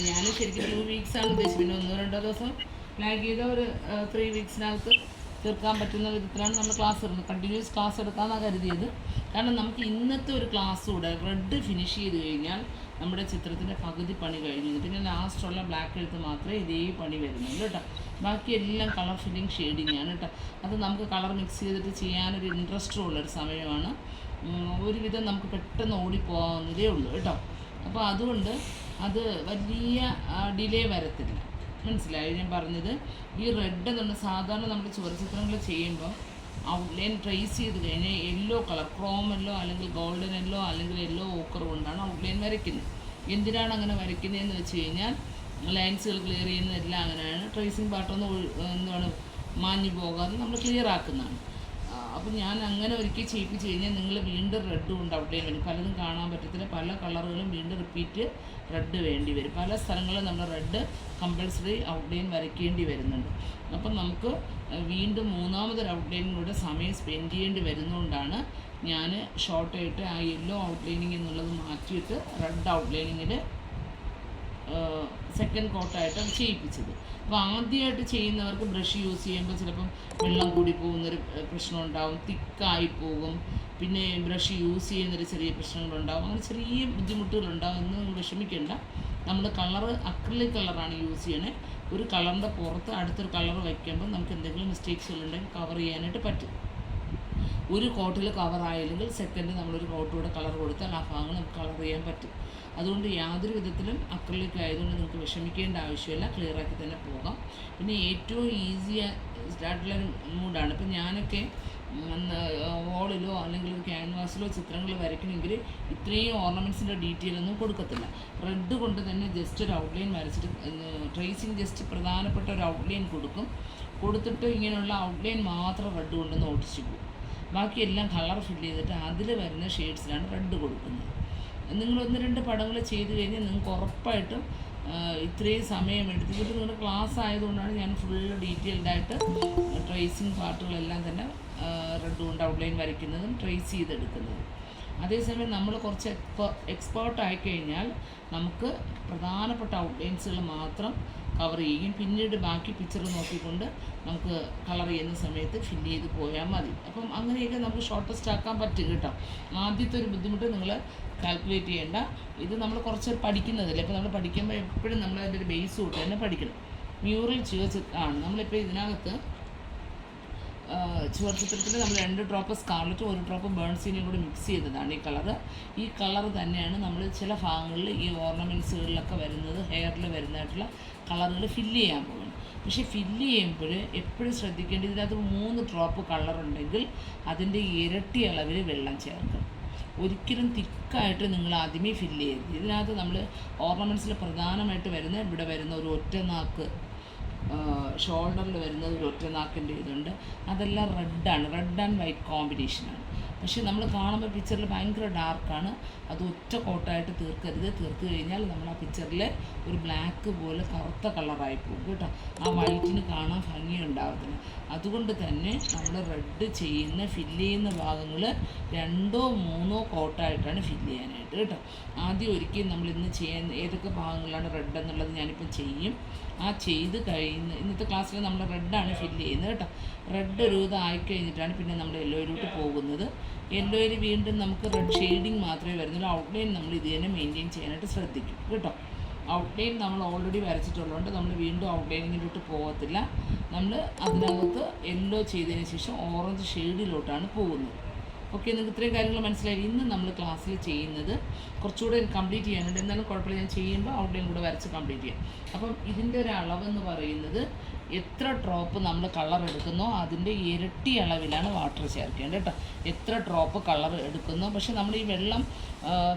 ഞാൻ ശരിക്കും 2 വീക്സാണ് ഉദ്ദേശിച്ചത്. പിന്നെ 1-2 ദിവസം ലാഗ് ചെയ്ത ഒരു 3 വീക്സിനകത്ത് തീർക്കാൻ പറ്റുന്ന വിധത്തിലാണ് നമ്മൾ ക്ലാസ് എടുക്കുന്നത്. കണ്ടിന്യൂസ് ക്ലാസ് എടുക്കാമെന്നാണ് കരുതിയത്. കാരണം നമുക്ക് ഇന്നത്തെ ഒരു ക്ലാസ് കൂടെ റെഡ് ഫിനിഷ് ചെയ്ത് കഴിഞ്ഞാൽ നമ്മുടെ ചിത്രത്തിൻ്റെ പകുതി പണി കഴിഞ്ഞു. പിന്നെ ലാസ്റ്റുള്ള ബ്ലാക്ക് എഴുത്ത് മാത്രമേ ഇതേ പണി വരുന്നുള്ളൂ കേട്ടോ. ബാക്കിയെല്ലാം കളർ ഫില്ലിങ് ഷെയ്ഡിങ്ങാണ് കേട്ടോ. അത് നമുക്ക് കളർ മിക്സ് ചെയ്തിട്ട് ചെയ്യാനൊരു ഇൻട്രസ്റ്റും ഉള്ളൊരു സമയമാണ്. ഒരുവിധം നമുക്ക് പെട്ടെന്ന് ഓടിപ്പോകാവുന്നതേ ഉള്ളൂ കേട്ടോ. അപ്പോൾ അതുകൊണ്ട് അത് വലിയ ഡിലേ വരത്തില്ല. മനസ്സിലായി ഞാൻ പറഞ്ഞത്? ഈ റെഡ് എന്ന് പറഞ്ഞാൽ സാധാരണ നമ്മൾ ചുവർചിത്രങ്ങൾ ചെയ്യുമ്പോൾ ഔട്ട്ലൈൻ ട്രേസ് ചെയ്ത് കഴിഞ്ഞാൽ യെല്ലോ കളർ, ക്രോം യെല്ലോ അല്ലെങ്കിൽ ഗോൾഡൻ യെല്ലോ അല്ലെങ്കിൽ യെല്ലോ ഓക്കർ കൊണ്ടാണ് ഔട്ട്ലൈൻ വരയ്ക്കുന്നത്. എന്തിനാണ് അങ്ങനെ വരയ്ക്കുന്നതെന്ന് വെച്ച് കഴിഞ്ഞാൽ ലൈൻസുകൾ ക്ലിയർ ചെയ്യുന്നതെല്ലാം അങ്ങനെയാണ്. ട്രേസിങ് പാർട്ടൊന്നും എന്താണ് മാഞ്ഞു പോകാതെ നമ്മൾ ക്ലിയർ ആക്കുന്നതാണ്. അപ്പോൾ ഞാൻ അങ്ങനെ ഒരിക്കൽ ചെയ്യിപ്പിച്ച് കഴിഞ്ഞാൽ നിങ്ങൾ വീണ്ടും റെഡ് കൊണ്ട് ഔട്ട്ലൈൻ വരും. പലതും കാണാൻ പറ്റത്തില്ല. പല കളറുകളും വീണ്ടും റിപ്പീറ്റ് റെഡ് വേണ്ടി വരും. പല സ്ഥലങ്ങളിലും നമ്മൾ റെഡ് കമ്പൾസറി ഔട്ട്ലൈൻ വരയ്ക്കേണ്ടി വരുന്നുണ്ട്. അപ്പം നമുക്ക് വീണ്ടും മൂന്നാമതൊരു ഔട്ട്ലൈനും കൂടെ സമയം സ്പെൻഡ് ചെയ്യേണ്ടി വരുന്നതുകൊണ്ടാണ് ഞാൻ ഷോർട്ടായിട്ട് ആ യെല്ലോ ഔട്ട്ലൈനിങ് എന്നുള്ളത് മാറ്റിയിട്ട് റെഡ് ഔട്ട്ലൈനിങ്ങിൽ സെക്കൻഡ് കോട്ടായിട്ട് ചെയ്യിപ്പിച്ചത്. അപ്പോൾ ആദ്യമായിട്ട് ചെയ്യുന്നവർക്ക് ബ്രഷ് യൂസ് ചെയ്യുമ്പോൾ ചിലപ്പം വെള്ളം കൂടി പോകുന്നൊരു പ്രശ്നം ഉണ്ടാവും, തിക്കായി പോകും, പിന്നെ ബ്രഷ് യൂസ് ചെയ്യുന്നൊരു ചെറിയ പ്രശ്നങ്ങളുണ്ടാവും. അങ്ങനെ ചെറിയ ബുദ്ധിമുട്ടുകളുണ്ടാവും. ഒന്നും വിഷമിക്കേണ്ട. നമ്മൾ കളറ് അക്രിലിക് കളറാണ് യൂസ് ചെയ്യണേ. ഒരു കളറിൻ്റെ പുറത്ത് അടുത്തൊരു കളർ വയ്ക്കുമ്പോൾ നമുക്ക് എന്തെങ്കിലും മിസ്റ്റേക്സുകളുണ്ടെങ്കിൽ കവർ ചെയ്യാനായിട്ട് പറ്റും. ഒരു കോട്ടിൽ കവറായില്ലെങ്കിൽ സെക്കൻഡ് നമ്മളൊരു കോട്ടൂടെ കളർ കൊടുത്താൽ ആ ഭാഗങ്ങൾ നമുക്ക് കളർ ചെയ്യാൻ പറ്റും. അതുകൊണ്ട് യാതൊരു വിധത്തിലും അക്രിലിക് ആയതുകൊണ്ട് നിങ്ങൾക്ക് വിഷമിക്കേണ്ട ആവശ്യമില്ല. ക്ലിയറാക്കി തന്നെ പോകാം. പിന്നെ ഏറ്റവും ഈസി ആയിട്ടുള്ള മൂഡാണ്. ഇപ്പം ഞാനൊക്കെ വോളിലോ അല്ലെങ്കിൽ ഒരു ക്യാൻവാസിലോ ചിത്രങ്ങൾ വരയ്ക്കണമെങ്കിൽ ഇത്രയും ഓർണമെൻറ്റ്സിൻ്റെ ഡീറ്റെയിൽ ഒന്നും കൊടുക്കത്തില്ല. റെഡ് കൊണ്ട് തന്നെ ജസ്റ്റ് ഒരു ഔട്ട്ലൈൻ വരച്ചിട്ട് ട്രേസിങ് ജസ്റ്റ് പ്രധാനപ്പെട്ട ഒരു ഔട്ട്ലൈൻ കൊടുത്തിട്ട് ഇങ്ങനെയുള്ള ഔട്ട്ലൈൻ മാത്രം റെഡ് കൊണ്ടൊന്ന് ഒട്ടിച്ചു പോകും. ബാക്കിയെല്ലാം കളർ ഫില്ല് ചെയ്തിട്ട് അതിൽ വരുന്ന ഷെയ്ഡ്സിലാണ് റെഡ് കൊടുക്കുന്നത്. നിങ്ങൾ 1-2 പടങ്ങൾ ചെയ്ത് കഴിഞ്ഞാൽ നിങ്ങൾക്ക് ഉറപ്പായിട്ടും ഇത്രയും സമയം എടുത്തിട്ട് നിങ്ങളുടെ ക്ലാസ് ആയതുകൊണ്ടാണ് ഞാൻ ഫുള്ള് ഡീറ്റെയിൽഡായിട്ട് ട്രേസിങ് പാർട്ടുകളെല്ലാം തന്നെ റെഡ് കൊണ്ട് ഔട്ട്ലൈൻ വരയ്ക്കുന്നതും ട്രേസ് ചെയ്തെടുക്കുന്നതും. അതേസമയം നമ്മൾ കുറച്ച് എക്സ്പേർട്ട് ആയിക്കഴിഞ്ഞാൽ നമുക്ക് പ്രധാനപ്പെട്ട ഔട്ട്ലൈൻസുകൾ മാത്രം കവർ ചെയ്യും. പിന്നീട് ബാക്കി പിക്ചർ നോക്കിക്കൊണ്ട് നമുക്ക് കളർ ചെയ്യുന്ന സമയത്ത് ഫില്ല് ചെയ്ത് പോയാൽ മതി. അപ്പം അങ്ങനെയൊക്കെ നമുക്ക് ഷോർട്ടസ്റ്റ് ആക്കാൻ പറ്റും കേട്ടോ. ആദ്യത്തെ ഒരു ബുദ്ധിമുട്ട് നിങ്ങൾ കാൽക്കുലേറ്റ് ചെയ്യേണ്ട. ഇത് നമ്മൾ കുറച്ച് പഠിക്കുന്നതല്ലേ. ഇപ്പോൾ നമ്മൾ പഠിക്കുമ്പോൾ എപ്പോഴും നമ്മൾ അതിൻ്റെ ഒരു ബേസ് തൊട്ട് തന്നെ പഠിക്കണം. മ്യൂറൽ ചുവർ നമ്മളിപ്പോൾ ഇതിനകത്ത് ചുവർചിത്രത്തിൽ നമ്മൾ 2 ഡ്രോപ്പ് സ്കാർലറ്റും 1 ഡ്രോപ്പ് ബേൺസീനും കൂടി മിക്സ് ചെയ്തതാണ് ഈ കളർ തന്നെയാണ് നമ്മൾ ചില ഭാഗങ്ങളിൽ ഈ ഓർണമെൻറ്റ്സുകളിലൊക്കെ വരുന്നത്, ഹെയറിൽ വരുന്നതായിട്ടുള്ള കളറുകൾ ഫില്ല് ചെയ്യാൻ പോകുന്നത്. പക്ഷേ ഫില്ല് ചെയ്യുമ്പോൾ എപ്പോഴും ശ്രദ്ധിക്കേണ്ടത് ഇതിനകത്ത് 3 ഡ്രോപ്പ് കളറുണ്ടെങ്കിൽ അതിൻ്റെ ഇരട്ടി അളവിൽ വെള്ളം ചേർക്കണം. ഒരിക്കലും തിക്കായിട്ട് നിങ്ങൾ ആദ്യമേ ഫില്ല് ചെയ്യരുത്. ഇതിനകത്ത് നമ്മൾ ഓർണമെൻറ്റ്സിൽ പ്രധാനമായിട്ട് ഇവിടെ വരുന്ന ഒരു ഒറ്റനാക്ക്, ഷോൾഡറിൽ വരുന്നത് ഒരു ഒറ്റനാക്കിൻ്റെ ഇതുണ്ട്. അതെല്ലാം റെഡ് ആൻഡ് വൈറ്റ് കോമ്പിനേഷനാണ്. പക്ഷേ നമ്മൾ കാണുമ്പോൾ പിക്ചറിൽ ഭയങ്കര ഡാർക്കാണ്. അത് ഒറ്റ കോട്ടായിട്ട് തീർക്കരുത്. തീർത്ത് കഴിഞ്ഞാൽ നമ്മൾ ആ പിക്ചറിൽ ഒരു ബ്ലാക്ക് പോലെ കറുത്ത കളറായി പോകും കേട്ടോ. ആ വൈറ്റിന് കാണാൻ ഭംഗിയുണ്ടാവത്തില്ല. അതുകൊണ്ട് തന്നെ നമ്മൾ റെഡ് ഫില്ല് ചെയ്യുന്ന ഭാഗങ്ങൾ 2-3 കോട്ടായിട്ടാണ് ഫില്ല് ചെയ്യാനായിട്ട് കേട്ടോ. ആദ്യം ഒരിക്കലും നമ്മൾ ഇന്ന് ചെയ്യാൻ ഏതൊക്കെ ഭാഗങ്ങളാണ് റെഡ് എന്നുള്ളത് ഞാനിപ്പം ചെയ്യും. ആ ചെയ്ത് ഇന്നത്തെ ക്ലാസ്സിൽ നമ്മൾ റെഡാണ് ഫില്ല് ചെയ്യുന്നത് കേട്ടോ. റെഡ് ഒരു ഇത് ആയിക്കഴിഞ്ഞിട്ടാണ് പിന്നെ നമ്മൾ യെല്ലോയിലോട്ട് പോകുന്നത്. യെല്ലോയിൽ വീണ്ടും നമുക്ക് റെഡ് ഷെയ്ഡിങ് മാത്രമേ വരുന്നുള്ളൂ. ഔട്ട്ലൈൻ നമ്മൾ ഇത് തന്നെ മെയിൻറ്റെയിൻ ചെയ്യാനായിട്ട് ശ്രദ്ധിക്കും കേട്ടോ. ഔട്ട്ലൈൻ നമ്മൾ ഓൾറെഡി വരച്ചിട്ടുള്ളതുകൊണ്ട് നമ്മൾ വീണ്ടും ഔട്ട്ലൈനിങ്ങിലോട്ട് പോകത്തില്ല. നമ്മൾ അതിനകത്ത് യെല്ലോ ചെയ്തതിന് ശേഷം ഓറഞ്ച് ഷെയ്ഡിലോട്ടാണ് പോകുന്നത്. ഓക്കെ, നിങ്ങൾക്ക് ഇത്രയും കാര്യങ്ങൾ മനസ്സിലായി. ഇന്ന് നമ്മൾ ക്ലാസ്സിൽ ചെയ്യുന്നത് കുറച്ചുകൂടെ കംപ്ലീറ്റ് ചെയ്യാനുണ്ട്. എന്നാലും കുഴപ്പമില്ല, ഞാൻ ചെയ്യുമ്പോൾ ഔട്ട്ലൈൻ കൂടെ വരച്ച് കംപ്ലീറ്റ് ചെയ്യാം. അപ്പം ഇതിൻ്റെ ഒരു അളവെന്ന് പറയുന്നത് എത്ര ഡ്രോപ്പ് നമ്മൾ കളർ എടുക്കുന്നോ അതിൻ്റെ ഇരട്ടി അളവിലാണ് വാട്ടർ ചേർക്കേണ്ടത് കേട്ടോ. എത്ര ഡ്രോപ്പ് കളർ എടുക്കുന്നോ. പക്ഷേ നമ്മൾ ഈ വെള്ളം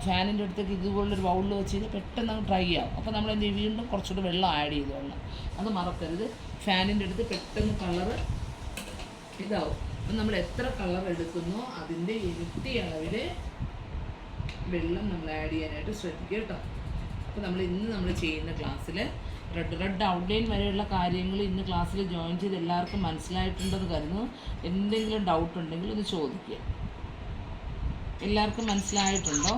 ഫാനിൻ്റെ അടുത്തേക്ക് ഇതുപോലൊരു ബൗളിൽ വെച്ച് കഴിഞ്ഞാൽ പെട്ടെന്ന് ഡ്രൈ ആവും. അപ്പോൾ നമ്മൾ എന്ത് ചെയ്യും, വീണ്ടും കുറച്ചുകൂടെ വെള്ളം ആഡ് ചെയ്ത് കൊള്ളണം. അത് മറക്കരുത്. ഫാനിൻ്റെ അടുത്ത് പെട്ടെന്ന് കളർ ഇതാവും. അപ്പം നമ്മൾ എത്ര കളർ എടുക്കുന്നോ അതിൻ്റെ ഇരട്ടി അളവിൽ വെള്ളം നമ്മൾ ആഡ് ചെയ്യാനായിട്ട് ശ്രദ്ധിക്കുക കേട്ടോ. അപ്പോൾ നമ്മൾ ചെയ്യുന്ന ക്ലാസ്സിൽ റെഡ് ഔട്ട്ലൈൻ വരെയുള്ള കാര്യങ്ങൾ ഇന്ന് ക്ലാസ്സിൽ ജോയിൻ ചെയ്ത് എല്ലാവർക്കും മനസ്സിലായിട്ടുണ്ടെന്ന് കരുതുന്നു. എന്തെങ്കിലും ഡൗട്ട് ഉണ്ടെങ്കിൽ ഒന്ന് ചോദിക്കുക. എല്ലാവർക്കും മനസ്സിലായിട്ടുണ്ടോ?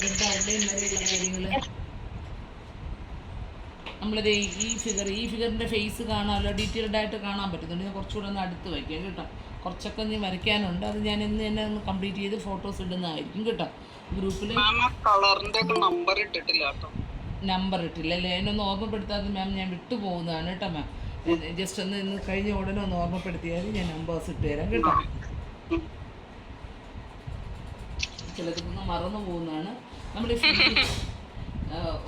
റെഡ് ഔട്ട്ലൈൻ വരെയുള്ള കാര്യങ്ങൾ നമ്മളിത് ഈ ഫിഗറിൻ്റെ ഫേസ് കാണാമല്ലോ, ഡീറ്റെയിൽഡ് ആയിട്ട് കാണാൻ പറ്റുന്നുണ്ട്. ഞാൻ കുറച്ചുകൂടെ ഒന്ന് അടുത്ത് വയ്ക്കാം കേട്ടോ. കുറച്ചൊക്കെ ഒന്ന് വരയ്ക്കാനുണ്ട്, അത് ഞാൻ ഇന്ന് തന്നെ ഒന്ന് കംപ്ലീറ്റ് ചെയ്ത് ഫോട്ടോസ് ഇടുന്നതായിരിക്കും കേട്ടോ. ഗ്രൂപ്പിൽ നമ്പർ ഇട്ടില്ല അല്ലേ? എന്നൊന്ന് ഓർമ്മപ്പെടുത്താതെ മാം ഞാൻ വിട്ടു പോകുന്നതാണ് കേട്ടോ മാം. ജസ്റ്റ് ഒന്ന് ഇന്ന് കഴിഞ്ഞ ഉടനെ ഒന്ന് ഓർമ്മപ്പെടുത്തിയാൽ ഞാൻ നമ്പേഴ്സ് ഇട്ട് തരാം കേട്ടോ. ചിലതൊന്നും മറന്നു പോകുന്നതാണ് നമ്മൾ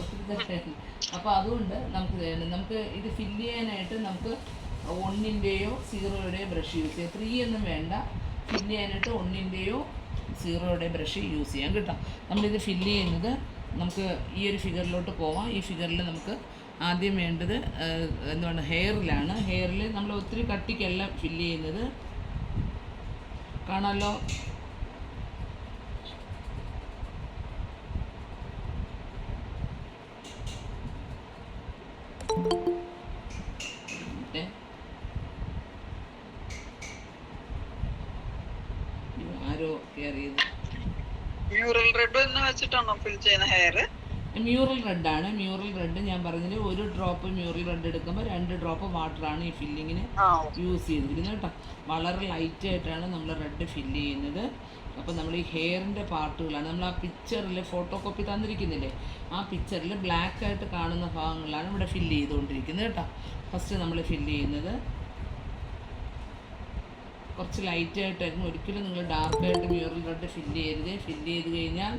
ഒത്തിരി. അപ്പോൾ അതുകൊണ്ട് നമുക്ക് ഇത് ഫില്ല് ചെയ്യാനായിട്ട് നമുക്ക് 1-ൻ്റെയോ 0-യുടെയോ ബ്രഷ് യൂസ് ചെയ്യാം. 3 ഒന്നും വേണ്ട. ഫില്ല് ചെയ്യാനായിട്ട് 1-ൻ്റെയോ 0-യുടെയോ ബ്രഷ് യൂസ് ചെയ്യാം കേട്ടോ. നമ്മളിത് ഫില്ല് ചെയ്യുന്നത് നമുക്ക് ഈ ഒരു ഫിഗറിലോട്ട് പോവാം. ഈ ഫിഗറിൽ നമുക്ക് ആദ്യം വേണ്ടത് എന്താണ്, ഹെയറിലാണ്. ഹെയറിൽ നമ്മൾ ഒത്തിരി കട്ടിക്കല്ല ഫില്ല് ചെയ്യുന്നത്, കാണാമല്ലോ. ആരോ കെയർ ചെയ്ത് മ്യൂറൽ റെഡ് എന്ന് വെച്ചിട്ടാണോ ഫിൽ ചെയ്യുന്ന ഹെയർ? മ്യൂറൽ റെഡാണ്. മ്യൂറൽ റെഡ് ഞാൻ പറഞ്ഞത് 1 ഡ്രോപ്പ് മ്യൂറൽ റെഡ് എടുക്കുമ്പോൾ 2 ഡ്രോപ്പ് വാട്ടറാണ് ഈ ഫില്ലിങ്ങിന് യൂസ് ചെയ്തിരിക്കുന്നത് കേട്ടോ. വളരെ ലൈറ്റായിട്ടാണ് നമ്മൾ റെഡ് ഫില്ല് ചെയ്യുന്നത്. അപ്പോൾ നമ്മൾ ഈ ഹെയറിൻ്റെ പാർട്ടുകളാണ് നമ്മൾ ആ പിക്ചറിൽ ഫോട്ടോ കോപ്പി തന്നിരിക്കുന്നില്ലേ, ആ പിക്ചറിൽ ബ്ലാക്കായിട്ട് കാണുന്ന ഭാഗങ്ങളാണ് ഇവിടെ ഫില്ല് ചെയ്തുകൊണ്ടിരിക്കുന്നത് കേട്ടോ. ഫസ്റ്റ് നമ്മൾ ഫില്ല് ചെയ്യുന്നത് കുറച്ച് ലൈറ്റായിട്ടായിരുന്നു. ഒരിക്കലും നിങ്ങൾ ഡാർക്കായിട്ട് മ്യൂറൽ റെഡ് ഫില്ല് ചെയ്യരുത്. ഫില്ല് ചെയ്ത് കഴിഞ്ഞാൽ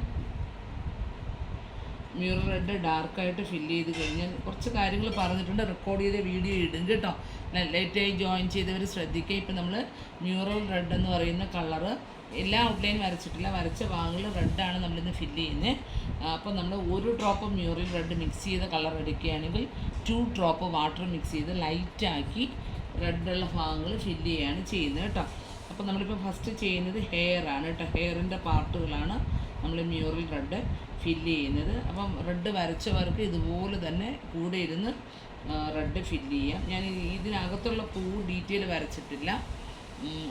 മ്യൂറൽ റെഡ് ഡാർക്കായിട്ട് ഫില്ല് ചെയ്ത് കഴിഞ്ഞാൽ കുറച്ച് കാര്യങ്ങൾ പറഞ്ഞിട്ടുണ്ട്, റെക്കോർഡ് ചെയ്ത വീഡിയോ ഇടും കേട്ടോ. ലേറ്റായി ജോയിൻ ചെയ്തവർ ശ്രദ്ധിക്കുക. ഇപ്പം നമ്മൾ മ്യൂറൽ റെഡ് എന്ന് പറയുന്ന കളറ് എല്ലാ ഔട്ട്ലൈൻ വരച്ചിട്ടില്ല, വരച്ച ഭാഗങ്ങൾ റെഡാണ് നമ്മളിന്ന് ഫില്ല് ചെയ്യുന്നത്. അപ്പോൾ നമ്മൾ 1 ഡ്രോപ്പ് മ്യൂറൽ റെഡ് മിക്സ് ചെയ്ത കളർ എടുക്കുകയാണെങ്കിൽ 2 ഡ്രോപ്പ് വാട്ടർ മിക്സ് ചെയ്ത് ലൈറ്റാക്കി റെഡുള്ള ഭാഗങ്ങൾ ഫില്ല് ചെയ്യാണ് ചെയ്യുന്നത് കേട്ടോ. അപ്പോൾ നമ്മളിപ്പോൾ ഫസ്റ്റ് ചെയ്യുന്നത് ഹെയർ ആണ് കേട്ടോ. ഹെയറിൻ്റെ പാർട്ടുകളാണ് നമ്മൾ മ്യൂറൽ റെഡ് ഫില്ല് ചെയ്യുന്നത്. അപ്പം റെഡ് വരച്ചവർക്ക് ഇതുപോലെ തന്നെ കൂടെ ഇരുന്ന് റെഡ് ഫില്ല് ചെയ്യാം. ഞാൻ ഇതിനകത്തുള്ള പൂ ഡീറ്റെയിൽ വരച്ചിട്ടില്ല,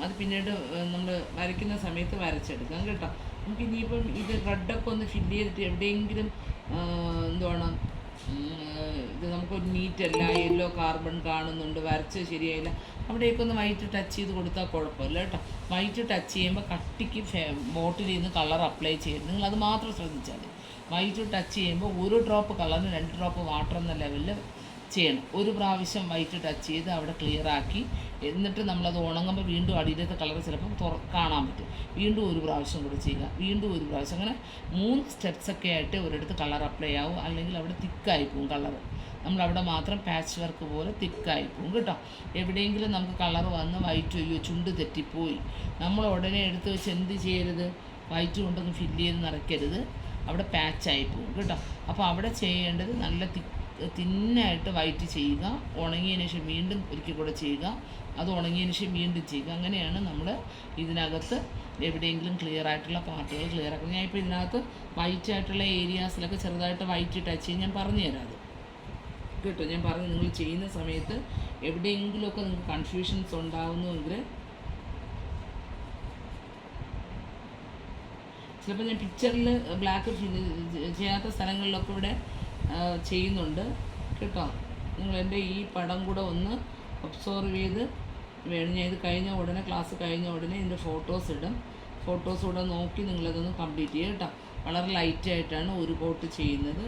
അത് പിന്നീട് നമ്മൾ വരയ്ക്കുന്ന സമയത്ത് വരച്ചെടുക്കാം കേട്ടോ. നമുക്ക് ഇനിയിപ്പം ഇത് റെഡൊക്കെ ഒന്ന് ഫില്ല് ചെയ്തിട്ട് എവിടെയെങ്കിലും എന്തുവാണ് ഇത് നമുക്കൊരു നീറ്റല്ല, യെല്ലോ കാർബൺ കാണുന്നുണ്ട്, വരച്ച് ശരിയായില്ല, അവിടെയൊക്കെ ഒന്ന് വൈറ്റ് ടച്ച് ചെയ്ത് കൊടുത്താൽ കുഴപ്പമില്ല കേട്ടോ. വൈറ്റ് ടച്ച് ചെയ്യുമ്പോൾ കട്ടിക്ക് ബോട്ടിൽ നിന്ന് കളർ അപ്ലൈ ചെയ്യരുത്, നിങ്ങളത് മാത്രം ശ്രദ്ധിച്ചാൽ മതി. വൈറ്റ് ടച്ച് ചെയ്യുമ്പോൾ 1 ഡ്രോപ്പ് കളറിന് 2 ഡ്രോപ്പ് വാട്ടർ എന്ന ലെവലിൽ ചെയ്യണം. ഒരു പ്രാവശ്യം വൈറ്റ് ടച്ച് ചെയ്ത് അവിടെ ക്ലിയറാക്കി, എന്നിട്ട് നമ്മളത് ഉണങ്ങുമ്പോൾ വീണ്ടും അടിയിലത്തെ കളർ ചിലപ്പം കാണാൻ പറ്റും. വീണ്ടും ഒരു പ്രാവശ്യം കൂടി ചെയ്യുക, വീണ്ടും ഒരു പ്രാവശ്യം, അങ്ങനെ 3 സ്റ്റെപ്സൊക്കെ ആയിട്ട് ഒരിടത്ത് കളർ അപ്ലൈ ആവും. അല്ലെങ്കിൽ അവിടെ തിക്കായി പോവും കളർ, നമ്മളവിടെ മാത്രം പാച്ച് വർക്ക് പോലെ തിക്കായി പോവും കേട്ടോ. എവിടെയെങ്കിലും നമുക്ക് കളർ വന്ന് വൈറ്റ് അയ്യോ ചുണ്ട് തെറ്റിപ്പോയി, നമ്മൾ ഉടനെ എടുത്ത് വെച്ച് എന്ത് ചെയ്യരുത്, വൈറ്റ് കൊണ്ടൊന്ന് ഫില്ല് ചെയ്ത് നിറയ്ക്കരുത്, അവിടെ പാച്ചായി പോവും കേട്ടോ. അപ്പോൾ അവിടെ ചെയ്യേണ്ടത് നല്ല തിന്നായിട്ട് വൈറ്റ് ചെയ്യുക, ഉണങ്ങിയതിന് ശേഷം വീണ്ടും ഒരിക്കൽ കൂടെ ചെയ്യുക, അത് ഉണങ്ങിയതിന് ശേഷം വീണ്ടും ചെയ്യുക. അങ്ങനെയാണ് നമ്മൾ ഇതിനകത്ത് എവിടെയെങ്കിലും ക്ലിയർ ആയിട്ടുള്ള പാർട്ടുകൾ ക്ലിയർ ആക്കുന്നത്. ഞാൻ ഇപ്പോൾ ഇതിനകത്ത് വൈറ്റ് ആയിട്ടുള്ള ഏരിയാസിലൊക്കെ ചെറുതായിട്ട് വൈറ്റ് ടച്ച് ചെയ്ത് ഞാൻ പറഞ്ഞു തരാം അത് കേട്ടോ. ഞാൻ പറഞ്ഞു നിങ്ങൾ ചെയ്യുന്ന സമയത്ത് എവിടെയെങ്കിലുമൊക്കെ നിങ്ങൾക്ക് കൺഫ്യൂഷൻസ് ഉണ്ടാകുന്നുവെങ്കിൽ ചിലപ്പോൾ ഞാൻ പിക്ചറിൽ ബ്ലാക്ക് ചെയ്യാത്ത സ്ഥലങ്ങളിലൊക്കെ ഇവിടെ ചെയ്യുന്നുണ്ട് കേട്ടോ. നിങ്ങൾ എൻ്റെ ഈ പടം കൂടെ ഒന്ന് ഒബ്സർവ് ചെയ്ത് വേണം. ഞാൻ ഇത് കഴിഞ്ഞ ഉടനെ, ക്ലാസ് കഴിഞ്ഞ ഉടനെ ഇതിൻ്റെ ഫോട്ടോസ് ഇടും. ഫോട്ടോസ് കൂടെ നോക്കി നിങ്ങളതൊന്ന് കംപ്ലീറ്റ് ചെയ്യുക കേട്ടോ. വളരെ ലൈറ്റായിട്ടാണ് ഒരു കോട്ട് ചെയ്യുന്നത്.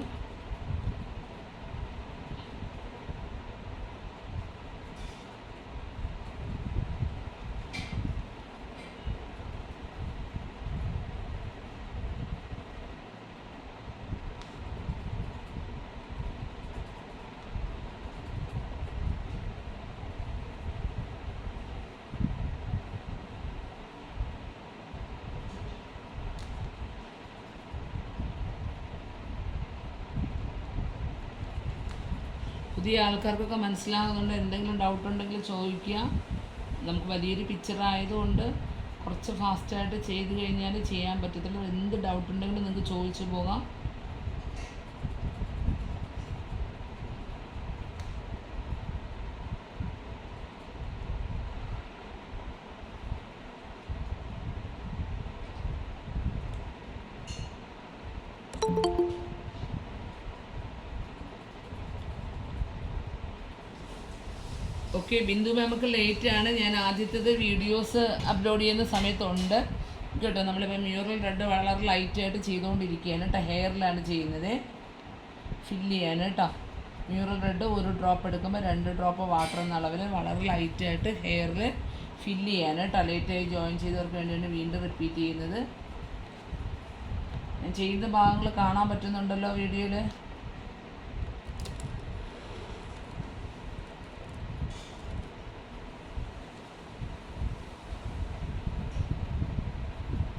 പുതിയ ആൾക്കാർക്കൊക്കെ മനസ്സിലാകുന്നുണ്ട്. എന്തെങ്കിലും ഡൗട്ട് ഉണ്ടെങ്കിൽ ചോദിക്കുക. നമുക്ക് വലിയൊരു പിക്ചർ ആയതുകൊണ്ട് കുറച്ച് ഫാസ്റ്റായിട്ട് ചെയ്ത് കഴിഞ്ഞാൽ ചെയ്യാൻ പറ്റത്തുള്ളൂ. എന്ത് ഡൗട്ട് ഉണ്ടെങ്കിലും നിങ്ങൾക്ക് ചോദിച്ചു പോകാം. ഓക്കെ ബിന്ദു മാമക്ക് ലേറ്റ് ആണ്. ഞാൻ ആദ്യത്തേത് വീഡിയോസ് അപ്ലോഡ് ചെയ്യുന്ന സമയത്തുണ്ട് കേട്ടോ. നമ്മളിപ്പോൾ മ്യൂറൽ റെഡ് വളരെ ലൈറ്റായിട്ട് ചെയ്തുകൊണ്ടിരിക്കുകയാണ് കേട്ടോ. ഹെയറിലാണ് ചെയ്യുന്നത്, ഫില്ല് ചെയ്യാൻ കേട്ടോ. മ്യൂറൽ റെഡ് ഒരു ഡ്രോപ്പ് എടുക്കുമ്പോൾ 2 ഡ്രോപ്പ് വാട്ടർ എന്ന അളവിൽ വളരെ ലൈറ്റായിട്ട് ഹെയറിൽ ഫില്ല് ചെയ്യാൻ കേട്ടോ. ലേറ്റായി ജോയിൻ ചെയ്തവർക്ക് വേണ്ടിയാണ് വീണ്ടും റിപ്പീറ്റ് ചെയ്യുന്നത്. ഞാൻ ചെയ്യുന്ന ഭാഗങ്ങൾ കാണാൻ പറ്റുന്നുണ്ടല്ലോ വീഡിയോയിൽ.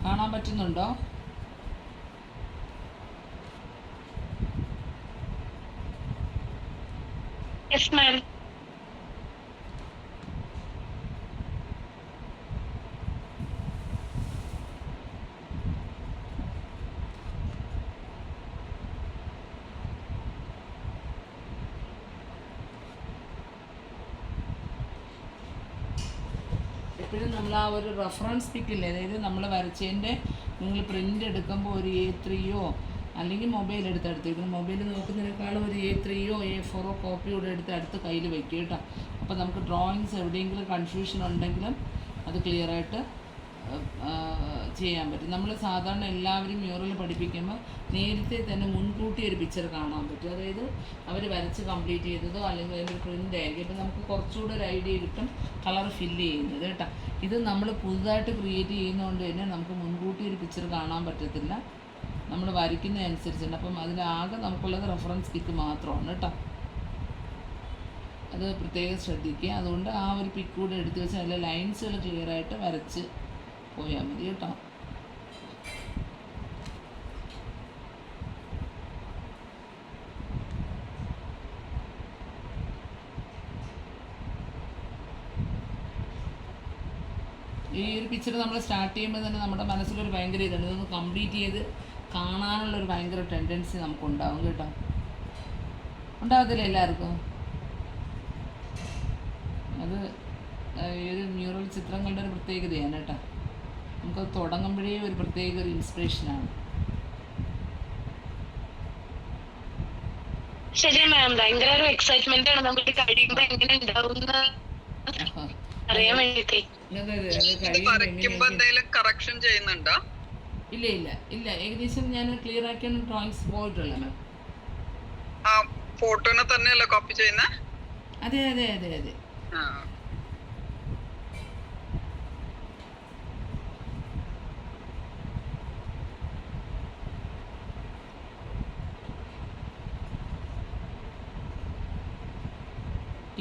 കാണാൻ പറ്റുന്നുണ്ടോ? Yes, ma'am. എപ്പോഴും നമ്മൾ ആ ഒരു റെഫറൻസ് പിക്കില്ലേ, അതായത് നമ്മൾ വരച്ചതിൻ്റെ നിങ്ങൾ പ്രിൻ്റ് എടുക്കുമ്പോൾ ഒരു A3യോ അല്ലെങ്കിൽ മൊബൈൽ എടുത്തെടുത്തേക്കണം. മൊബൈൽ നോക്കുന്നതിനേക്കാളും ഒരു A3യോ A4ഓ കോപ്പി കൂടെ അടുത്ത് കയ്യിൽ വെക്കുക കേട്ടോ. അപ്പോൾ നമുക്ക് ഡ്രോയിങ്സ് എവിടെയെങ്കിലും കൺഫ്യൂഷൻ ഉണ്ടെങ്കിലും അത് ക്ലിയറായിട്ട് ചെയ്യാൻ പറ്റും. നമ്മൾ സാധാരണ എല്ലാവരും മ്യൂറൽ പഠിപ്പിക്കുമ്പോൾ നേരത്തെ തന്നെ മുൻകൂട്ടി ഒരു പിക്ചർ കാണാൻ പറ്റും. അതായത് അവർ വരച്ച് കംപ്ലീറ്റ് ചെയ്തതോ അല്ലെങ്കിൽ അതിൻ്റെ പ്രിൻ്റ് ആയിരിക്കും. ഇപ്പം നമുക്ക് കുറച്ചുകൂടെ ഒരു ഐഡിയ കിട്ടും കളർ ഫില്ല് ചെയ്യുന്നത് കേട്ടോ. ഇത് നമ്മൾ പുതുതായിട്ട് ക്രിയേറ്റ് ചെയ്യുന്നതുകൊണ്ട് തന്നെ നമുക്ക് മുൻകൂട്ടി ഒരു പിക്ചർ കാണാൻ പറ്റത്തില്ല, നമ്മൾ വരയ്ക്കുന്നതനുസരിച്ചുണ്ട്. അപ്പം അതിലാകെ നമുക്കുള്ളത് റെഫറൻസ് പിക്ക് മാത്രമാണ് കേട്ടോ. അത് പ്രത്യേകം ശ്രദ്ധിക്കുക. അതുകൊണ്ട് ആ ഒരു പിക്ക് കൂടെ എടുത്ത് വെച്ച് അതിലെ ലൈൻസുകൾ ക്ലിയറായിട്ട് വരച്ച് പോയാൽ മതി കേട്ടോ. ഈ ഒരു പിക്ചർ നമ്മൾ സ്റ്റാർട്ട് ചെയ്യുമ്പോൾ തന്നെ നമ്മുടെ മനസ്സിലൊരു ഭയങ്കര ഇതാണ്, ഇതൊന്ന് കംപ്ലീറ്റ് ചെയ്ത് കാണാനുള്ളൊരു ഭയങ്കര ടെൻഡൻസി നമുക്കുണ്ടാവും കേട്ടോ. ഉണ്ടാകത്തില്ല എല്ലാവർക്കും? അത് ഈ ഒരു മ്യൂറൽ ചിത്രങ്ങളുടെ ഒരു പ്രത്യേകതയാണ് കേട്ടോ. നമുക്കത് തുടങ്ങുമ്പോഴേ ഒരു പ്രത്യേക ഒരു ഇൻസ്പിറേഷനാണ്. ശരി മാം, ഭയങ്കര ഒരു എക്സൈറ്റ്മെന്റ് ആണ് നമുക്ക് കഴിയുമ്പോൾ എങ്ങനെ ഉണ്ടാവുന്ന അറിയാൻ വേണ്ടിട്ടേ. ഇല്ല ഇല്ല ഇല്ല, ഏകദേശം ഞാൻ ക്ലിയർ ആക്കിയാണ് ഡ്രോയിങ്സ് പോയിട്ടുള്ളത് മാം. ഫോട്ടോനെ തന്നെയല്ലേ കോപ്പി ചെയ്യുന്നത്? അതെ അതെ അതെ അതെ.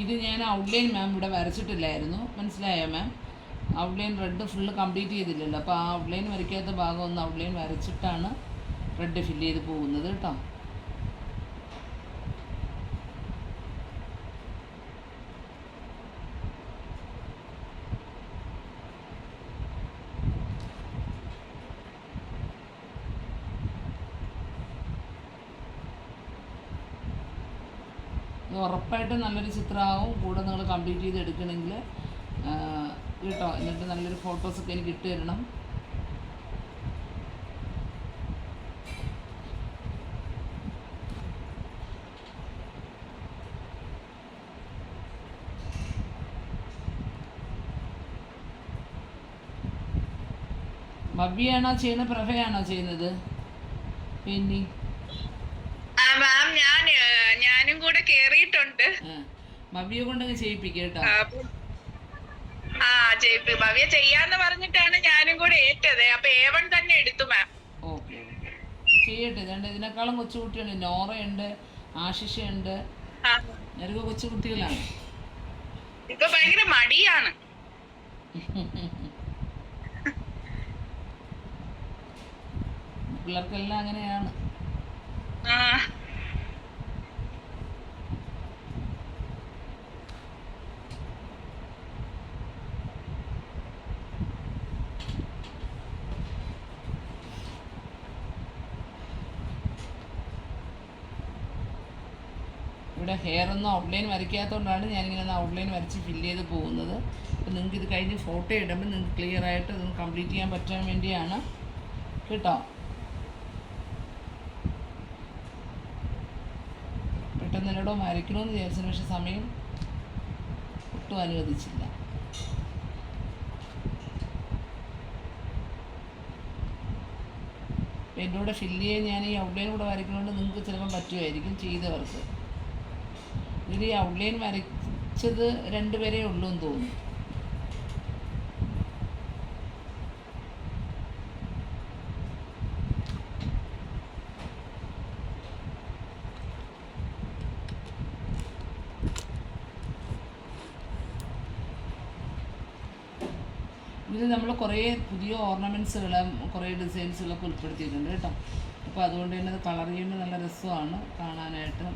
ഇത് ഞാൻ ഔട്ട്ലൈൻ മാം ഇവിടെ വരച്ചിട്ടില്ലായിരുന്നു, മനസ്സിലായോ ma'am? Outline red full complete ചെയ്തില്ലല്ലോ. അപ്പോൾ ആ ഔട്ട്ലൈൻ വരയ്ക്കാത്ത ഭാഗം ഒന്ന് ഔട്ട്ലൈൻ വരച്ചിട്ടാണ് റെഡ് ഫില്ല് ചെയ്ത് പോകുന്നത് കേട്ടോ. ഉറപ്പായിട്ടും നല്ലൊരു ചിത്രമാവും. കൂടെ നിങ്ങൾ കംപ്ലീറ്റ് ചെയ്ത് എടുക്കണമെങ്കിൽ കേട്ടോ. എന്നിട്ട് നല്ലൊരു ഫോട്ടോസൊക്കെ എനിക്ക് ഇട്ട് തരണം. ഭവ്യയാണോ ചെയ്യുന്നത്, പ്രഭയാണോ ചെയ്യുന്നത് പെയിന്റിങ്? മാം ഞാനും കൂടെ കേറിയിട്ടുണ്ട്. ഭവ്യ കൊണ്ടങ്ങ് ചെയ്യിപ്പിക്കുക കേട്ടോ. ഭവ്യ ചെയ്യാന്ന് പറഞ്ഞിട്ടാണ് ഞാനും കൂടെ ഏറ്റത്. അപ്പൊ A1 തന്നെ എടുത്തു മാം. ഓക്കെ ചെയ്യട്ടെ. ഇതുണ്ട്, ഇതിനേക്കാളും കൊച്ചുകുട്ടിയുണ്ട്. നോറയുണ്ട്, ആശിഷയുണ്ട്, അവരൊക്കെ കൊച്ചുകുട്ടികളാണ്. ഇപ്പൊ ഭയങ്കര മടിയാണ്. പിള്ളേർക്കെല്ലാം അങ്ങനെയാണ്. ഇവിടെ ഹെയർ ഒന്നും ഔട്ട്ലൈൻ വരയ്ക്കാത്തതുകൊണ്ടാണ് ഞാനിങ്ങനെ ഔട്ട്ലൈൻ വരച്ച് ഫില്ല് ചെയ്ത് പോകുന്നത്. അപ്പോൾ നിങ്ങൾക്ക് ഇത് കഴിഞ്ഞ് ഫോട്ടോ ഇടുമ്പോൾ നിങ്ങൾക്ക് ക്ലിയർ ആയിട്ട് ഇതൊന്ന് കംപ്ലീറ്റ് ചെയ്യാൻ പറ്റാൻ വേണ്ടിയാണ് കേട്ടോ. പെട്ടെന്ന് എന്നോടോ വരയ്ക്കണമെന്ന് വിചാരിച്ചതിന്, പക്ഷേ സമയം ഒട്ടും അനുവദിച്ചില്ല. എൻ്റെ കൂടെ ഫില്ല് ചെയ്യാൻ ഞാൻ ഈ ഔട്ട്ലൈൻ കൂടെ വരയ്ക്കുന്നതുകൊണ്ട് നിങ്ങൾക്ക് ചിലപ്പം പറ്റുമായിരിക്കും ചെയ്തവർക്ക്. ഇതിൽ ഈ ഔട്ട്ലൈൻ വരച്ചത് 2 പേരേ ഉള്ളൂ എന്ന് തോന്നുന്നു. ഇതിൽ നമ്മൾ കുറേ പുതിയ ഓർണമെൻറ്റ്സുകളും കുറേ ഡിസൈൻസുകളൊക്കെ ഉൾപ്പെടുത്തിയിട്ടുണ്ട് കേട്ടോ. അപ്പോൾ അതുകൊണ്ട് തന്നെ അത് കളർ ചെയ്യുമ്പോൾ നല്ല രസമാണ് കാണാനായിട്ട്.